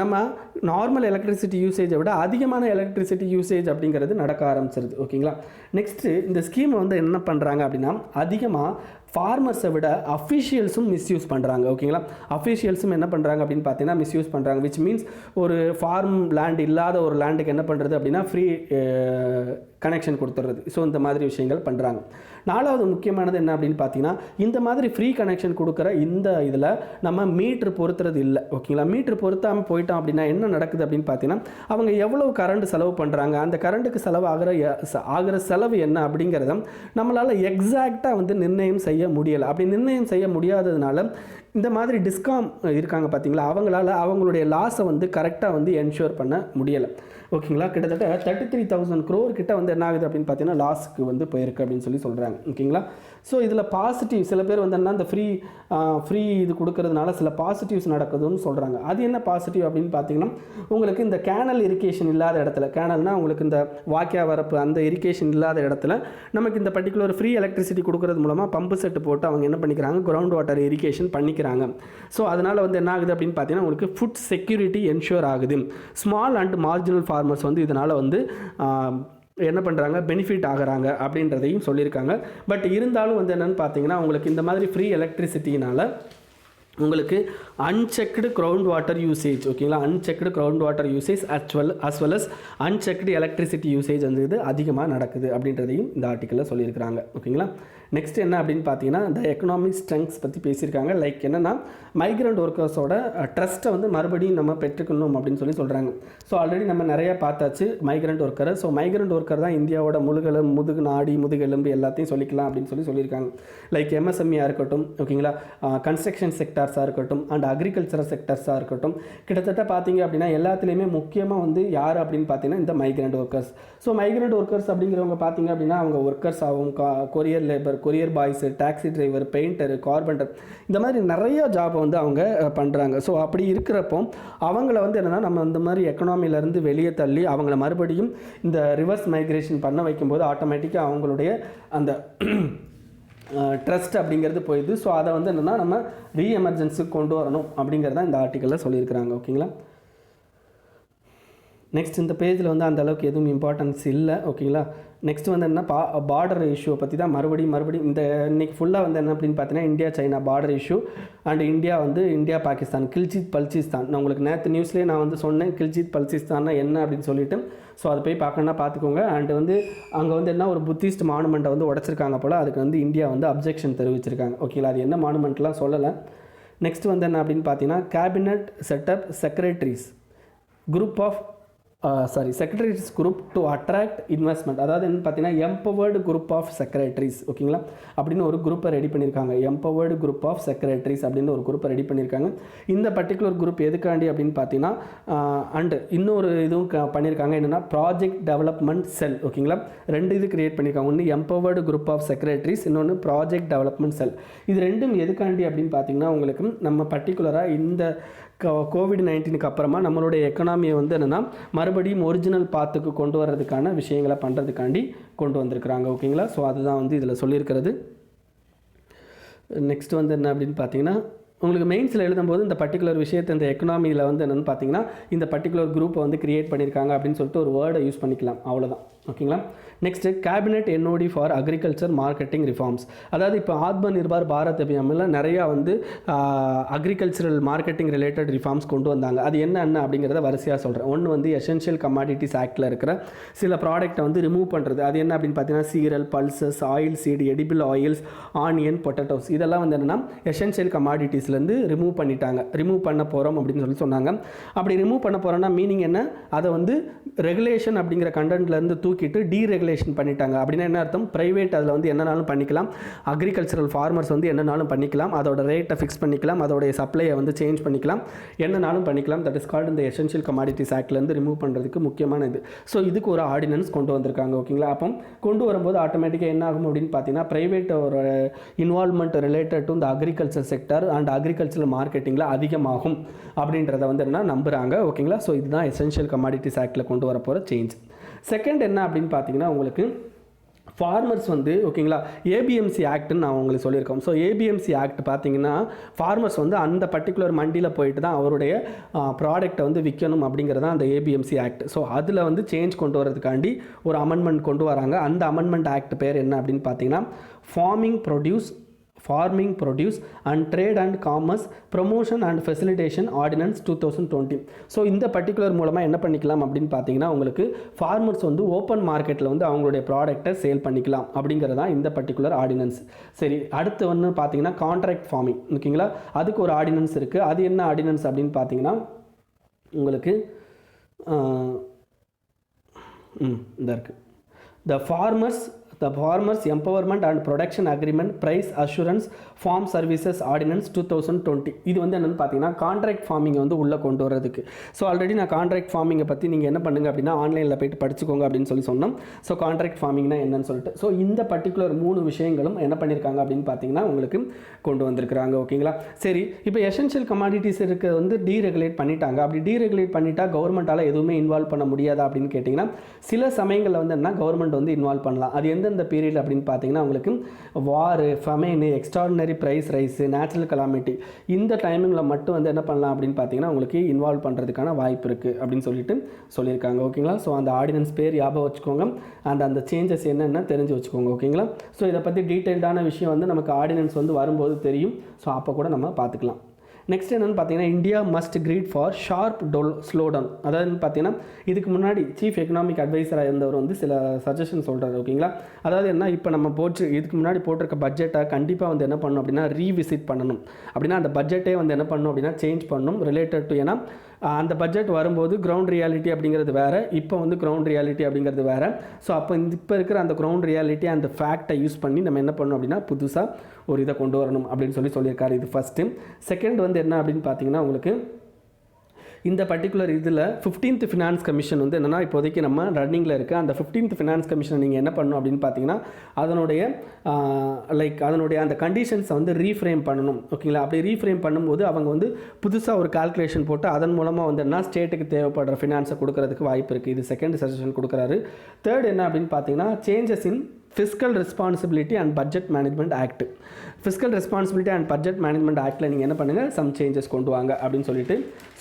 நம்ம நார்மல் எலக்ட்ரிசிட்டி யூசேஜை விட அதிகமான எலக்ட்ரிசிட்டி யூசேஜ் அப்படிங்கிறது நடக்க ஆரம்பிச்சிருது. ஓகேங்களா. நெக்ஸ்ட்டு இந்த ஸ்கீமை வந்து என்ன பண்ணுறாங்க அப்படின்னா அதிகமாக ஃபார்மர்ஸை விட அஃபிஷியல்ஸும் மிஸ்யூஸ் பண்ணுறாங்க. ஓகேங்களா, அஃபிஷியல்ஸும் என்ன பண்ணுறாங்க அப்படின்னு பார்த்தீங்கன்னா மிஸ்யூஸ் பண்ணுறாங்க. விச் மீன்ஸ் ஒரு ஃபார்ம் லேண்ட் இல்லாத ஒரு லேண்டுக்கு என்ன பண்ணுறது அப்படின்னா ஃப்ரீ கனெக்ஷன் கொடுத்துட்றது. ஸோ இந்த மாதிரி விஷயங்கள் பண்ணுறாங்க. நாலாவது முக்கியமானது என்ன அப்படின்னு பார்த்தீங்கன்னா, இந்த மாதிரி ஃப்ரீ கனெக்ஷன் கொடுக்குற இந்த இதில் நம்ம மீட்ரு பொறுத்துறது இல்லை. ஓகேங்களா, மீட்ரு பொருத்தாமல் போயிட்டோம் அப்படின்னா என்ன நடக்குது அப்படின்னு பார்த்தீங்கன்னா, அவங்க எவ்வளோ கரண்ட் செலவு பண்ணுறாங்க, அந்த கரண்ட்டுக்கு செலவு ஆகிற செலவு என்ன அப்படிங்கிறத நம்மளால் எக்ஸாக்டாக வந்து நிர்ணயம் செய்ய முடியலை. அப்படி நிர்ணயம் செய்ய முடியாததுனால இந்த மாதிரி டிஸ்காம் இருக்காங்க பார்த்தீங்களா, அவங்களால அவங்களுடைய லாஸை வந்து கரெக்டாக வந்து என்ஷூர் பண்ண முடியலை. ஓகேங்களா, கிட்டத்தட்ட 33,000 crore கிட்ட வந்து என்ன ஆகுது அப்படின்னு பார்த்தீங்கன்னா லாஸ்க்கு வந்து போயிருக்கு அப்படின்னு சொல்கிறாங்க. ஓகேங்களா, ஸோ இதில் பாசிட்டிவ் சில பேர் வந்து என்ன இந்த ஃப்ரீ இது கொடுக்கறதுனால சில பாசிட்டிவ்ஸ் நடக்குதுன்னு சொல்கிறாங்க. அது என்ன பாசிட்டிவ் அப்படின்னு பார்த்தீங்கன்னா, உங்களுக்கு இந்த கேனல் இரிகேஷன் இல்லாத இடத்துல, கேனல்னால் உங்களுக்கு இந்த வாக்கியா வரப்பு அந்த இரிகேஷன் இல்லாத இடத்துல நமக்கு இந்த பர்டிகுலர் ஃப்ரீ எலக்ட்ரிசிட்டி கொடுக்கறது மூலமாக பம்பு செட்டு போட்டு அவங்க என்ன பண்ணிக்கிறாங்க, கிரவுண்ட் வாட்டர் இரிகேஷன் பண்ணிக்கிறாங்க. ஸோ அதனால் வந்து என்ன ஆகுது அப்படின்னு பார்த்தீங்கன்னா உங்களுக்கு ஃபுட் செக்யூரிட்டி என்ஷூர் ஆகுது. ஸ்மால் அண்ட் மார்ஜினல் ஃபார்மர்ஸ் வந்து இதனால் வந்து என்ன பண்ணுறாங்க, பெனிஃபிட் ஆகிறாங்க அப்படின்றதையும் சொல்லியிருக்காங்க. பட் இருந்தாலும் வந்து என்னென்னு பார்த்தீங்கன்னா உங்களுக்கு இந்த மாதிரி ஃப்ரீ எலக்ட்ரிசிட்டினால் உங்களுக்கு அன்செக்டு கிரவுண்ட் வாட்டர் யூசேஜ், ஓகேங்களா, unchecked ground water usage as well as unchecked electricity usage வந்து இது அதிகமாக நடக்குது அப்படின்றதையும் இந்த ஆர்டிக்கலில் சொல்லியிருக்கிறாங்க. ஓகேங்களா, நெக்ஸ்ட் என்ன அப்படின்னு பார்த்தீங்கன்னா இந்த எக்கனாமிக் ஸ்ட்ரெங்க்ஸ் பற்றி பேசியிருக்காங்க. லைக் என்னென்னா மைக்ரண்ட் ஒர்க்கர்ஸோட ட்ரஸ்ட்டை வந்து மறுபடியும் நம்ம பெற்றுக்கணும் அப்படின்னு சொல்கிறாங்க. ஸோ ஆல்ரெடி நம்ம நிறையா பார்த்தாச்சு மைக்ரண்ட் ஒர்க்கரை. ஸோ மைக்ரண்ட் ஒர்க்கர் தான் இந்தியாவோட முதுகு நாடி முதுகெலும்பு எல்லாத்தையும் சொல்லிக்கலாம் அப்படின்னு சொல்லியிருக்காங்க. லைக் எம்எஸ்எம்இயாக இருக்கட்டும், ஓகேங்களா, கன்ஸ்ட்ரக்ஷன் செக்டார்ஸாக இருக்கட்டும் அண்ட் அக்ரிகல்ச்சரல் செக்டர்ஸாக இருக்கட்டும், கிட்டத்தட்ட பார்த்தீங்க அப்படின்னா எல்லாத்துலேயுமே முக்கியமாக வந்து யார் அப்படின்னு பார்த்தீங்கன்னா இந்த migrant workers. So migrant workers அப்படிங்கிறவங்க பார்த்தீங்க அப்படின்னா அவங்க ஒர்க்கர்ஸ் ஆகும், courier labour, courier boys, taxi driver, painter, carpenter, இந்த மாதிரி நிறைய ஜாபை வந்து அவங்க பண்ணுறாங்க. ஸோ அப்படி இருக்கிறப்போ அவங்கள வந்து என்னென்னா நம்ம இந்த மாதிரி எக்கனாமிலேருந்து வெளியே தள்ளி அவங்கள மறுபடியும் இந்த ரிவர்ஸ் மைக்ரேஷன் பண்ண வைக்கும்போது ஆட்டோமேட்டிக்காக அவங்களுடைய அந்த ட்ரஸ்ட் அப்படிங்கிறது போயிடுது. ஸோ அதை வந்து என்னென்னா நம்ம ரீஎமர்ஜென்சிக்கு கொண்டு வரணும் அப்படிங்கிறத இந்த ஆர்டிக்கலில் சொல்லியிருக்கிறாங்க. ஓகேங்களா, நெக்ஸ்ட் இந்த பேஜில் வந்து அந்த அளவுக்கு எதுவும் இம்பார்ட்டன்ஸ் இல்லை. ஓகேங்களா, நெக்ஸ்ட் வந்து என்ன பார்டர் இஷ்யூவை பற்றி தான் மறுபடியும் இந்த இன்றைக்கி ஃபுல்லாக வந்து என்ன அப்படின்னு பார்த்தீங்கன்னா India China border issue and India Pakistan Gilgit Baltistan. நான் உங்களுக்கு நேற்று நியூஸ்லேயே நான் வந்து சொன்னேன் கில்ஜித் பல்சிஸ்தான்னா என்ன அப்படின்னு சொல்லிட்டு. ஸோ அதை போய் பார்க்கணுன்னா பார்த்துக்கோங்க. அண்ட் வந்து அங்கே வந்து என்ன ஒரு புத்திஸ்ட் மானுமெண்ட்டை வந்து உடச்சிருக்காங்க போல், அதுக்கு வந்து இந்தியா வந்து அப்ஜெக்ஷன் தெரிவிச்சிருக்காங்க. ஓகேங்களா, அது என்ன மானுமெண்ட்லாம் சொல்லலை. நெக்ஸ்ட் வந்து என்ன அப்படின்னு பார்த்தீங்கன்னா cabinet setup secretaries group of secretaries group to attract investment. அதாவது என்ன பார்த்தீங்கன்னா எம்பவர்டு குரூப் ஆஃப் செக்ரட்டரிஸ், ஓகேங்களா, அப்படின்னு ஒரு குரூப்பை ரெடி பண்ணியிருக்காங்க. எம்பவர்டு குரூப் ஆஃப் செக்ரட்டரிஸ் அப்படின்னு ஒரு குரூப்பை ரெடி பண்ணியிருக்காங்க. இந்த பர்டிகுலர் குரூப் எதுக்காண்டி அப்படின்னு பார்த்தீங்கன்னா அண்டு இன்னொரு இதுவும் பண்ணியிருக்காங்க, என்னென்னா ப்ராஜெக்ட் டெவலப்மெண்ட் செல். ஓகேங்களா, ரெண்டு இது கிரியேட் பண்ணியிருக்காங்க. ஒன்று எம்பவர்டு குரூப் ஆஃப் செக்ரட்டரிஸ், இன்னொன்று ப்ராஜெக்ட் டெவலப்மெண்ட் செல். இது ரெண்டும் எதுக்காண்டி அப்படின்னு பார்த்தீங்கன்னா உங்களுக்கு நம்ம பர்டிகுலராக இந்த கோவிட்-19க்கு அப்புறமா நம்மளுடைய எக்கனாமியை வந்து என்னென்னா மறுபடியும் ஒரிஜினல் பாத்துக்கு கொண்டு வர்றதுக்கான விஷயங்களை பண்ணுறதுக்காண்டி கொண்டு வந்திருக்கிறாங்க. ஓகேங்களா, ஸோ அதுதான் வந்து இதில் சொல்லியிருக்கிறது. நெக்ஸ்ட் வந்து என்ன அப்படின்னு பார்த்தீங்கன்னா உங்களுக்கு மெயின்ஸில் எழுதும்போது இந்த பர்டிகுலர் விஷயத்தை இந்த எக்கனாமியில் வந்து என்னென்னு பார்த்தீங்கன்னா இந்த பர்டிகுலர் குரூப்பை வந்து கிரியேட் பண்ணியிருக்காங்க அப்படின்னு சொல்லிட்டு ஒரு வேர்டை யூஸ் பண்ணிக்கலாம், அவ்வளோதான். ஓகேங்களா, next cabinet NOT for agriculture marketing reforms. அதாவது இப்போ ஆத்ம நிர்பார் பாரத் அபியானில் நிறையா வந்து அக்ரிகல்ச்சரல் மார்க்கெட்டிங் ரிலேட்டட் ரிஃபார்ம்ஸ் கொண்டு வந்தாங்க. அது என்ன அப்படிங்கிறத வரிசையாக சொல்கிறேன். ஒன்று வந்து எசென்ஷியல் கமாடிட்டிஸ் ஆக்டில் இருக்கிற சில ப்ராடக்ட்டை வந்து ரிமூவ் பண்ணுறது. அது என்ன அப்படின்னு பார்த்தீங்கன்னா cereal, pulses, oil seed, edible oils, onion, potatoes, இதெல்லாம் வந்து என்னென்னா எசென்ஷியல் கமாடிட்டிஸ்லேருந்து ரிமூவ் பண்ணிட்டாங்க. ரிமூவ் பண்ண போகிறோம் அப்படின்னு சொன்னாங்க. அப்படி ரிமூவ் பண்ண போகிறோன்னா மீனிங் என்ன, அதை வந்து ரெகுலேஷன் அப்படிங்கிற கண்டென்ட்லேருந்து தூக்கிட்டு டீரெகுலேஷன் பண்ணிட்டாங்க. அப்படின்னா என்ன அர்த்தம், ப்ரைவேட் அதில் வந்து என்னன்னாலும் பண்ணிக்கலாம், அக்ரிகல்ச்சரல் ஃபார்மர்ஸ் வந்து என்னன்னாலும் பண்ணிக்கலாம், அதோட ரேட்டை ஃபிக்ஸ் பண்ணிக்கலாம், அதோடைய சப்ளையை வந்து சேஞ்ச் பண்ணிக்கலாம், என்னன்னாலும் பண்ணிக்கலாம். தட் இஸ் கால்டு இந்த எசென்ஷியல் கமாடிட்டிஸ் ஆக்ட்லேருந்து ரிமூவ் பண்ணுறதுக்கு முக்கியமான இது. ஸோ இதுக்கு ஒரு ஆர்டினன்ஸ் கொண்டு வந்திருக்காங்க. ஓகேங்களா, அப்போ கொண்டு வரும்போது ஆட்டோமேட்டிக்காக என்ன ஆகும் அப்படின்னு பார்த்தீங்கன்னா ப்ரைவேட் ஒரு இன்வால்மெண்ட் ரிலேட்டட் டு இந்த அக்ரிகல்ச்சர் செக்டர் அண்ட் அக்ரிகல்ச்சரல் மார்க்கெட்டிங்கில் அதிகமாகும் அப்படின்றத வந்து என்ன நம்புகிறாங்க. ஓகேங்களா, ஸோ இதுதான் எசென்ஷியல் கமாடிட்டிஸ் ஆக்டில் கொண்டு வர போகிற சேஞ்ச். செகண்ட் என்ன அப்படின்னு பார்த்தீங்கன்னா உங்களுக்கு ஃபார்மர்ஸ் வந்து ஓகேங்களா ஏபிஎம்சி ஆக்ட்னு நான் உங்களுக்கு சொல்லியிருக்கோம். ஸோ ஏபிஎம்சி ஆக்ட் பார்த்தீங்கன்னா ஃபார்மர்ஸ் வந்து அந்த பர்டிகுலர் மண்டியில் போயிட்டு தான் அவருடைய ப்ராடக்ட்டை வந்து விற்கணும் அப்படிங்கிறது தான் அந்த ஏபிஎம்சி ஆக்ட். ஸோ அதில் வந்து சேஞ்ச் கொண்டு வரதுக்காண்டி ஒரு அமெண்ட்மெண்ட் கொண்டு வராங்க. அந்த அமெண்ட்மெண்ட் ஆக்ட் பேர் என்ன அப்படின்னு பார்த்தீங்கன்னா farming produce farming produce and trade and commerce promotion and facilitation ordinance 2020. So இந்த பர்டிகுலர் மூலமாக என்ன பண்ணிக்கலாம் அப்படின்னு பார்த்தீங்கன்னா உங்களுக்கு ஃபார்மர்ஸ் வந்து ஓப்பன் மார்க்கெட்டில் வந்து அவங்களுடைய ப்ராடக்ட்டை சேல் பண்ணிக்கலாம் அப்படிங்கிறது தான் இந்த பர்டிகுலர் ஆர்டினன்ஸ். சரி, அடுத்து வந்து பார்த்தீங்கன்னா கான்ட்ராக்ட் ஃபார்மிங், ஓகேங்களா? அதுக்கு ஒரு ஆர்டினன்ஸ் இருக்குது. அது என்ன ஆர்டினன்ஸ் அப்படின்னு பார்த்தீங்கன்னா உங்களுக்கு இந்த இருக்குது The Farmers Empowerment and Production Agreement Price Assurance Farm Services Ordinance 2020. இது வந்து என்னென்னு பார்த்தீங்கன்னா கான்ட்ராக்ட் ஃபார்மிங்கை வந்து உள்ளே கொண்டு வரதுக்கு. ஸோ ஆல்ரெடி நான் கான்ட்ராக்ட் ஃபார்மிங்கை பற்றி நீங்கள் என்ன பண்ணுங்கள் அப்படின்னா ஆன்லைனில் போய்ட்டு படிச்சுக்கோங்க அப்படின்னு சொன்னோம். ஸோ கான்ட்ராக்ட் ஃபார்மிங்னா என்னன்னு சொல்லிட்டு ஸோ இந்த பர்டிகுலர் 3 விஷயங்களும் என்ன பண்ணியிருக்காங்க அப்படின்னு பார்த்தீங்கன்னா உங்களுக்கு கொண்டு வந்திருக்கிறாங்க, ஓகேங்களா? சரி, இப்போ எசென்ஷியல் கமாடிட்டிஸ் இருக்க வந்து டீரெகுலேட் பண்ணிட்டாங்க. அப்படி டீரெகுலேட் பண்ணிட்டா கவர்மெண்ட்டால் எதுவுமே இன்வால்வ் பண்ண முடியாதா அப்படின்னு கேட்டிங்கன்னா சில சமயங்களில் வந்து என்ன கவர்மெண்ட் வந்து இன்வால்வ் பண்ணலாம். அது எந்தெந்த பீரியட் அப்படின்னு பார்த்தீங்கன்னா உங்களுக்கு war, famine, extraordinary price rise, natural calamity, இந்த டைமிங்கில் மட்டும் வந்து என்ன பண்ணலாம் அப்படின்னு பார்த்தீங்கன்னா உங்களுக்கு இன்வால்வ் பண்ணுறதுக்கான வாய்ப்பு இருக்குது அப்படின்னு சொல்லியிருக்காங்க, ஓகேங்களா? ஸோ அந்த ஆர்டினன்ஸ் பேர் ஞாபகம் வச்சுக்கோங்க, அந்த சேஞ்சஸ் என்னென்ன தெரிஞ்சு வச்சுக்கோங்க, ஓகேங்களா? ஸோ இதை பற்றி டீட்டெயில்டான விஷயம் வந்து நமக்கு ஆர்டினன்ஸ் வந்து வரும்போது தெரியும். ஸோ அப்போ கூட நம்ம பார்த்துக்கலாம். நெக்ஸ்ட் என்னென்னு பார்த்தீங்கன்னா India must create for sharp slow down. அதாவது பார்த்தீங்கன்னா இதுக்கு முன்னாடி சீஃப் எக்கனாமிக் அட்வைசராக இருந்தவர் வந்து சில சஜஷன் சொல்கிறார், ஓகேங்களா? அதாவது என்ன, இப்போ நம்ம இதுக்கு முன்னாடி போட்டிருக்க பட்ஜெட்டை கண்டிப்பாக வந்து என்ன பண்ணணும் அப்படின்னா ரீவிசிட் பண்ணணும். அப்படின்னா அந்த பட்ஜெட்டே வந்து என்ன பண்ணணும் அப்படின்னா சேஞ்ச் பண்ணணும் ரிலேட்டட் டு, ஏன்னா அந்த பட்ஜெட் வரும்போது கிரவுண்ட் ரியாலிட்டி அப்படிங்கிறது வேறு, இப்போ வந்து கிரவுண்ட் ரியாலிட்டி அப்படிங்கிறது வேறு. ஸோ அப்போ இப்போ இருக்கிற அந்த கிரவுண்ட் ரியாலிட்டி அந்த ஃபேக்டை யூஸ் பண்ணி நம்ம என்ன பண்ணணும் அப்படின்னா புதுசாக ஒரு இதை கொண்டு வரணும் அப்படின்னு சொல்லியிருக்காரு. இது ஃபஸ்ட்டு. செகண்ட் வந்து என்ன அப்படின்னு பார்த்தீங்கன்னா உங்களுக்கு இந்த பர்டிகுலர் இதில் 15th ஃபினான்ஸ் கமிஷன் வந்து என்னென்னா இப்போதைக்கு நம்ம ரன்னிங்கில் இருக்குது. அந்த 15th ஃபினான்ஸ் கமிஷனை நீங்கள் என்ன பண்ணணும் அப்படின்னு பார்த்தீங்கன்னா அதனுடைய அந்த கண்டிஷன்ஸை வந்து ரீஃப்ரேம் பண்ணணும், ஓகேங்களா? அப்படி ரீஃப்ரேம் பண்ணும்போது அவங்க வந்து புதுசாக ஒரு கால்குலேஷன் போட்டு அதன் மூலமாக வந்து என்ன ஸ்டேட்டுக்கு தேவைப்படுற ஃபினான்ஸை கொடுக்கறதுக்கு வாய்ப்பு இருக்குது. இது செகண்ட் சஜஷன் கொடுக்குறாரு. தேர்ட் என்ன அப்படின்னு பார்த்தீங்கன்னா changes in fiscal responsibility and budget management act. Fiscal responsibility and budget management ஆக்டில் நீங்கள் என்ன பண்ணுங்கள் சம் சேஞ்சஸ் கொண்டு வாங்க அப்படின்னு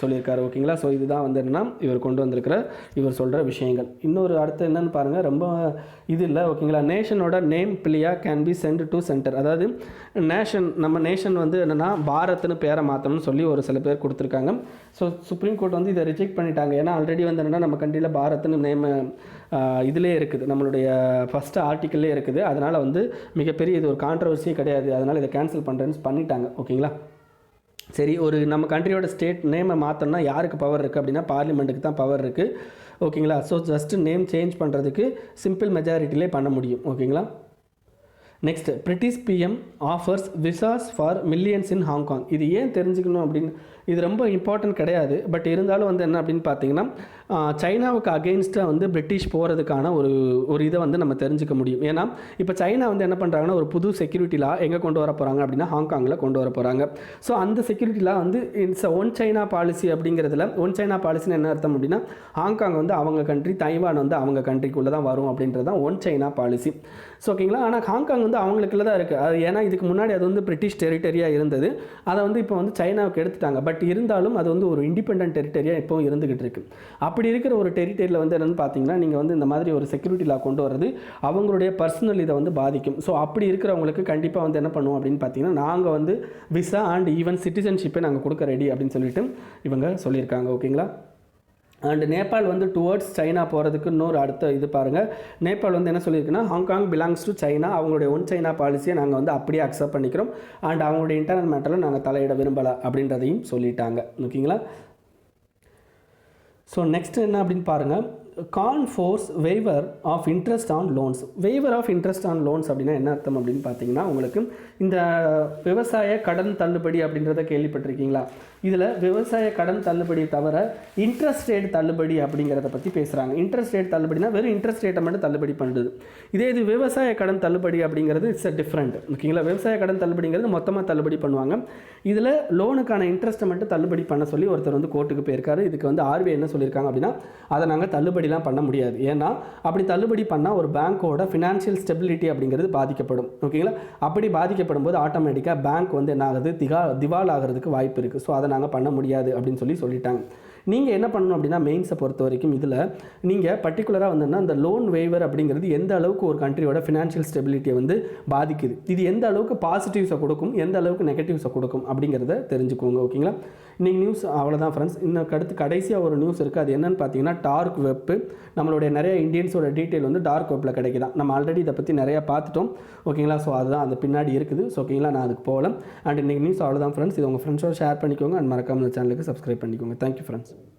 சொல்லியிருக்காரு, ஓகேங்களா? ஸோ இதுதான் வந்து என்னன்னா இவர் கொண்டு வந்திருக்கிற இவர் சொல்கிற விஷயங்கள். இன்னொரு அடுத்து என்னென்னு பாருங்கள், ரொம்ப இது இல்லை, ஓகேங்களா? நேஷனோட நேம் பிள்ளையா can be sent to centre. அதாவது நம்ம நேஷன் வந்து என்னென்னா பாரத்னு பேரை மாற்றணும்னு சொல்லி ஒரு சில பேர் கொடுத்துருக்காங்க. ஸோ சுப்ரீம் கோர்ட் வந்து இதை ரிஜெக்ட் பண்ணிட்டாங்க. ஏன்னா ஆல்ரெடி வந்து என்னென்னா நம்ம கண்ட்ரியில் பாரத்னு நேம் இதிலே இருக்குது, நம்மளுடைய ஃபஸ்ட்டு ஆர்டிக்கல்லே இருக்குது. அதனால் வந்து மிகப்பெரிய இது ஒரு கான்ட்ரவர்சியே கிடையாது. அதனால் இதை கேன்சல் பண்ணுறேன்னு பண்ணிட்டாங்க, ஓகேங்களா? சரி, ஒரு நம்ம கண்ட்ரியோட ஸ்டேட் நேமை மாற்றணும்னா யாருக்கு பவர் இருக்குது அப்படின்னா பார்லிமெண்ட்டுக்கு தான் பவர் இருக்குது, ஓகேங்களா? ஸோ ஜஸ்ட்டு நேம் சேஞ்ச் பண்ணுறதுக்கு சிம்பிள் மெஜாரிட்டிலே பண்ண முடியும், ஓகேங்களா? Next, British PM offers visas for millions in Hong Kong. இது ஏன் தெரிஞ்சுக்கணும் அப்படின்னு, இது ரொம்ப இம்பார்ட்டன்ட் கிடையாது. பட் இருந்தாலும் வந்து என்ன அப்படின்னு பார்த்தீங்கன்னா சைனாவுக்கு அகெயின்ஸ்டாக வந்து பிரிட்டிஷ் போகிறதுக்கான ஒரு இதை வந்து நம்ம தெரிஞ்சுக்க முடியும். ஏன்னா இப்போ சைனா வந்து என்ன பண்ணுறாங்கன்னா ஒரு புது செக்யூரிட்டி லா எங்கே கொண்டு வர போகிறாங்க அப்படின்னா ஹாங்காங்கில் கொண்டு வர போகிறாங்க. ஸோ அந்த செக்யூரிட்டி லா வந்து இட்ஸ் ஒன் சைனா பாலிசி அப்படிங்கிறதுல ஒன் சைனா பாலிசின்னு என்ன அர்த்தம் அப்படின்னா ஹாங்காங் வந்து அவங்க கண்ட்ரி, தைவான் வந்து அவங்க கண்ட்ரிக்குள்ளே தான் வரும் அப்படின்றது தான் ஒன் சைனா பாலிசி. ஸோ ஓகேங்களா? ஆனால் ஹாங்காங் வந்து அவங்களுக்குள்ள தான் இருக்குது. அது ஏன்னா இதுக்கு முன்னாடி அது வந்து பிரிட்டிஷ் டெரிட்டரியாக இருந்தது. அதை வந்து இப்போ வந்து சைனாவுக்கு எடுத்துட்டாங்க. பட் இருந்தாலும் அது வந்து ஒரு இண்டிபெண்டன்ட் டெரிட்டரியாக இப்போ இருந்துகிட்டு இருக்கு. அப்படி இருக்கிற ஒரு டெரிட்டரியில் வந்து என்னென்னு பார்த்தீங்கன்னா நீங்கள் வந்து இந்த மாதிரி ஒரு செக்யூரிட்டி லா கொண்டு வர்றது அவங்களுடைய பர்சனல் இதை வந்து பாதிக்கும். ஸோ அப்படி இருக்கிறவங்களுக்கு கண்டிப்பாக வந்து என்ன பண்ணுவோம் அப்படின்னு பார்த்தீங்கன்னா நாங்கள் வந்து விசா அண்ட் ஈவன் சிட்டிசன்ஷிப்பை நாங்கள் கொடுக்க ரெடி அப்படின்னு சொல்லிட்டு இவங்க சொல்லியிருக்காங்க, ஓகேங்களா? அண்ட் நேபாள் வந்து டுவர்ட்ஸ் சைனா போகிறதுக்கு இன்னொரு அடுத்த இது பாருங்கள். நேபாள் வந்து என்ன சொல்லியிருக்குன்னா ஹாங்காங் பிலாங்ஸ் டு சைனா, அவங்களுடைய ஒன் சைனா பாலிசியை நாங்கள் வந்து அப்படியே அக்செப்ட் பண்ணிக்கிறோம் அண்ட் அவங்களுடைய இன்டர்னல் மேட்டரில் நாங்கள் தலையிட விரும்பலை அப்படின்றதையும் சொல்லிட்டாங்க, ஓகேங்களா? ஸோ நெக்ஸ்ட் என்ன அப்படின்னு பாருங்கள், கான்ஃபோர்ஸ் waiver of interest on loans. Waiver of interest on loans அப்படின்னா என்ன அர்த்தம் அப்படின்னு பார்த்தீங்கன்னா உங்களுக்கு இந்த விவசாய கடன் தள்ளுபடி அப்படின்றத கேள்விப்பட்டிருக்கீங்களா? இதில் விவசாய கடன் தள்ளுபடி தவிர இன்ட்ரெஸ்ட் ரேட் தள்ளுபடி அப்படிங்கிறத பற்றி பேசுகிறாங்க. இன்ட்ரெஸ்ட் ரேட் தள்ளுபடினா வெறும் இன்ட்ரெஸ்ட் ரேட்டை மட்டும் தள்ளுபடி பண்ணுறது. இது விவசாய கடன் தள்ளுபடி அப்படிங்கிறது இட்ஸ் டிஃப்ரெண்ட், ஓகேங்களா? விவசாய கடன் தள்ளுபடிங்கிறது மொத்தமாக தள்ளுபடி பண்ணுவாங்க. இதில் லோனுக்கான இன்ட்ரெஸ்ட்டை மட்டும் தள்ளுபடி பண்ண சொல்லி ஒருத்தர் வந்து கோர்ட்டுக்கு போயிருக்காரு. இதுக்கு வந்து ஆர்பிஐ என்ன சொல்லியிருக்காங்க அப்படின்னா அதை நாங்கள் தள்ளுபடிலாம் பண்ண முடியாது. ஏன்னா அப்படி தள்ளுபடி பண்ணால் ஒரு பேங்க்கோட ஃபினான்ஷியல் ஸ்டெபிலிட்டி அப்படிங்கிறது பாதிக்கப்படும், ஓகேங்களா? அப்படி பாதிக்கப்படும் போது ஆட்டோமேட்டிக்காக பேங்க் வந்து என்ன ஆகுது, திவால் ஆகிறதுக்கு வாய்ப்பு இருக்குது. ஸோ அதை நாங்கள் பண்ண முடியாது அப்படின்னு சொல்லிட்டாங்க. நீங்கள் என்ன பண்ணணும் அப்படின்னா மெயின்ஸை பொறுத்த வரைக்கும் இதில் நீங்கள் பர்டிகுலராக வந்தோன்னா அந்த லோன் வேவர் அப்படிங்கிறது எந்த அளவுக்கு ஒரு கண்ட்ரியோட ஃபினான்ஷியல் ஸ்டெபிலிட்டியை வந்து பாதிக்குது, இது எந்த அளவுக்கு பாசிட்டிவ்ஸை கொடுக்கும், எந்த அளவுக்கு நெகட்டிவ்ஸை கொடுக்கும் அப்படிங்கிறத தெரிஞ்சுக்கோங்க. ஓகேங்களா, இன்றைக்கி நியூஸ் அவ்வளோதான் ஃப்ரெண்ட்ஸ். இன்னும் அடுத்து கடைசியாக ஒரு நியூஸ் இருக்குது. அது என்னென்னு பார்த்தீங்கன்னா டார்க் வெப்பு. நம்மளுடைய நிறைய இந்தியன்ஸோட டீட்டெயில் வந்து டார்க் வெப்பில் கிடைக்குதான். நம்ம ஆல்ரெடி இதை பற்றி நிறையா பார்த்துட்டோம். ஓகேங்களா, ஸோ அதுதான் அந்த பின்னாடி இருக்குது. ஸோ ஓகேங்களா, நான் அதுக்கு போகலாம். அண்ட் இன்றைக்கி நியூஸ் அவ்வளோதான் ஃப்ரெண்ட்ஸ். இது உங்கள் ஃப்ரெண்ட்ஸோட ஷேர் பண்ணிக்கோங்க அண்ட் மறக்காமல் சேனலுக்கு சப்ஸ்கிரைப் பண்ணிக்கோங்க. Thank you friends.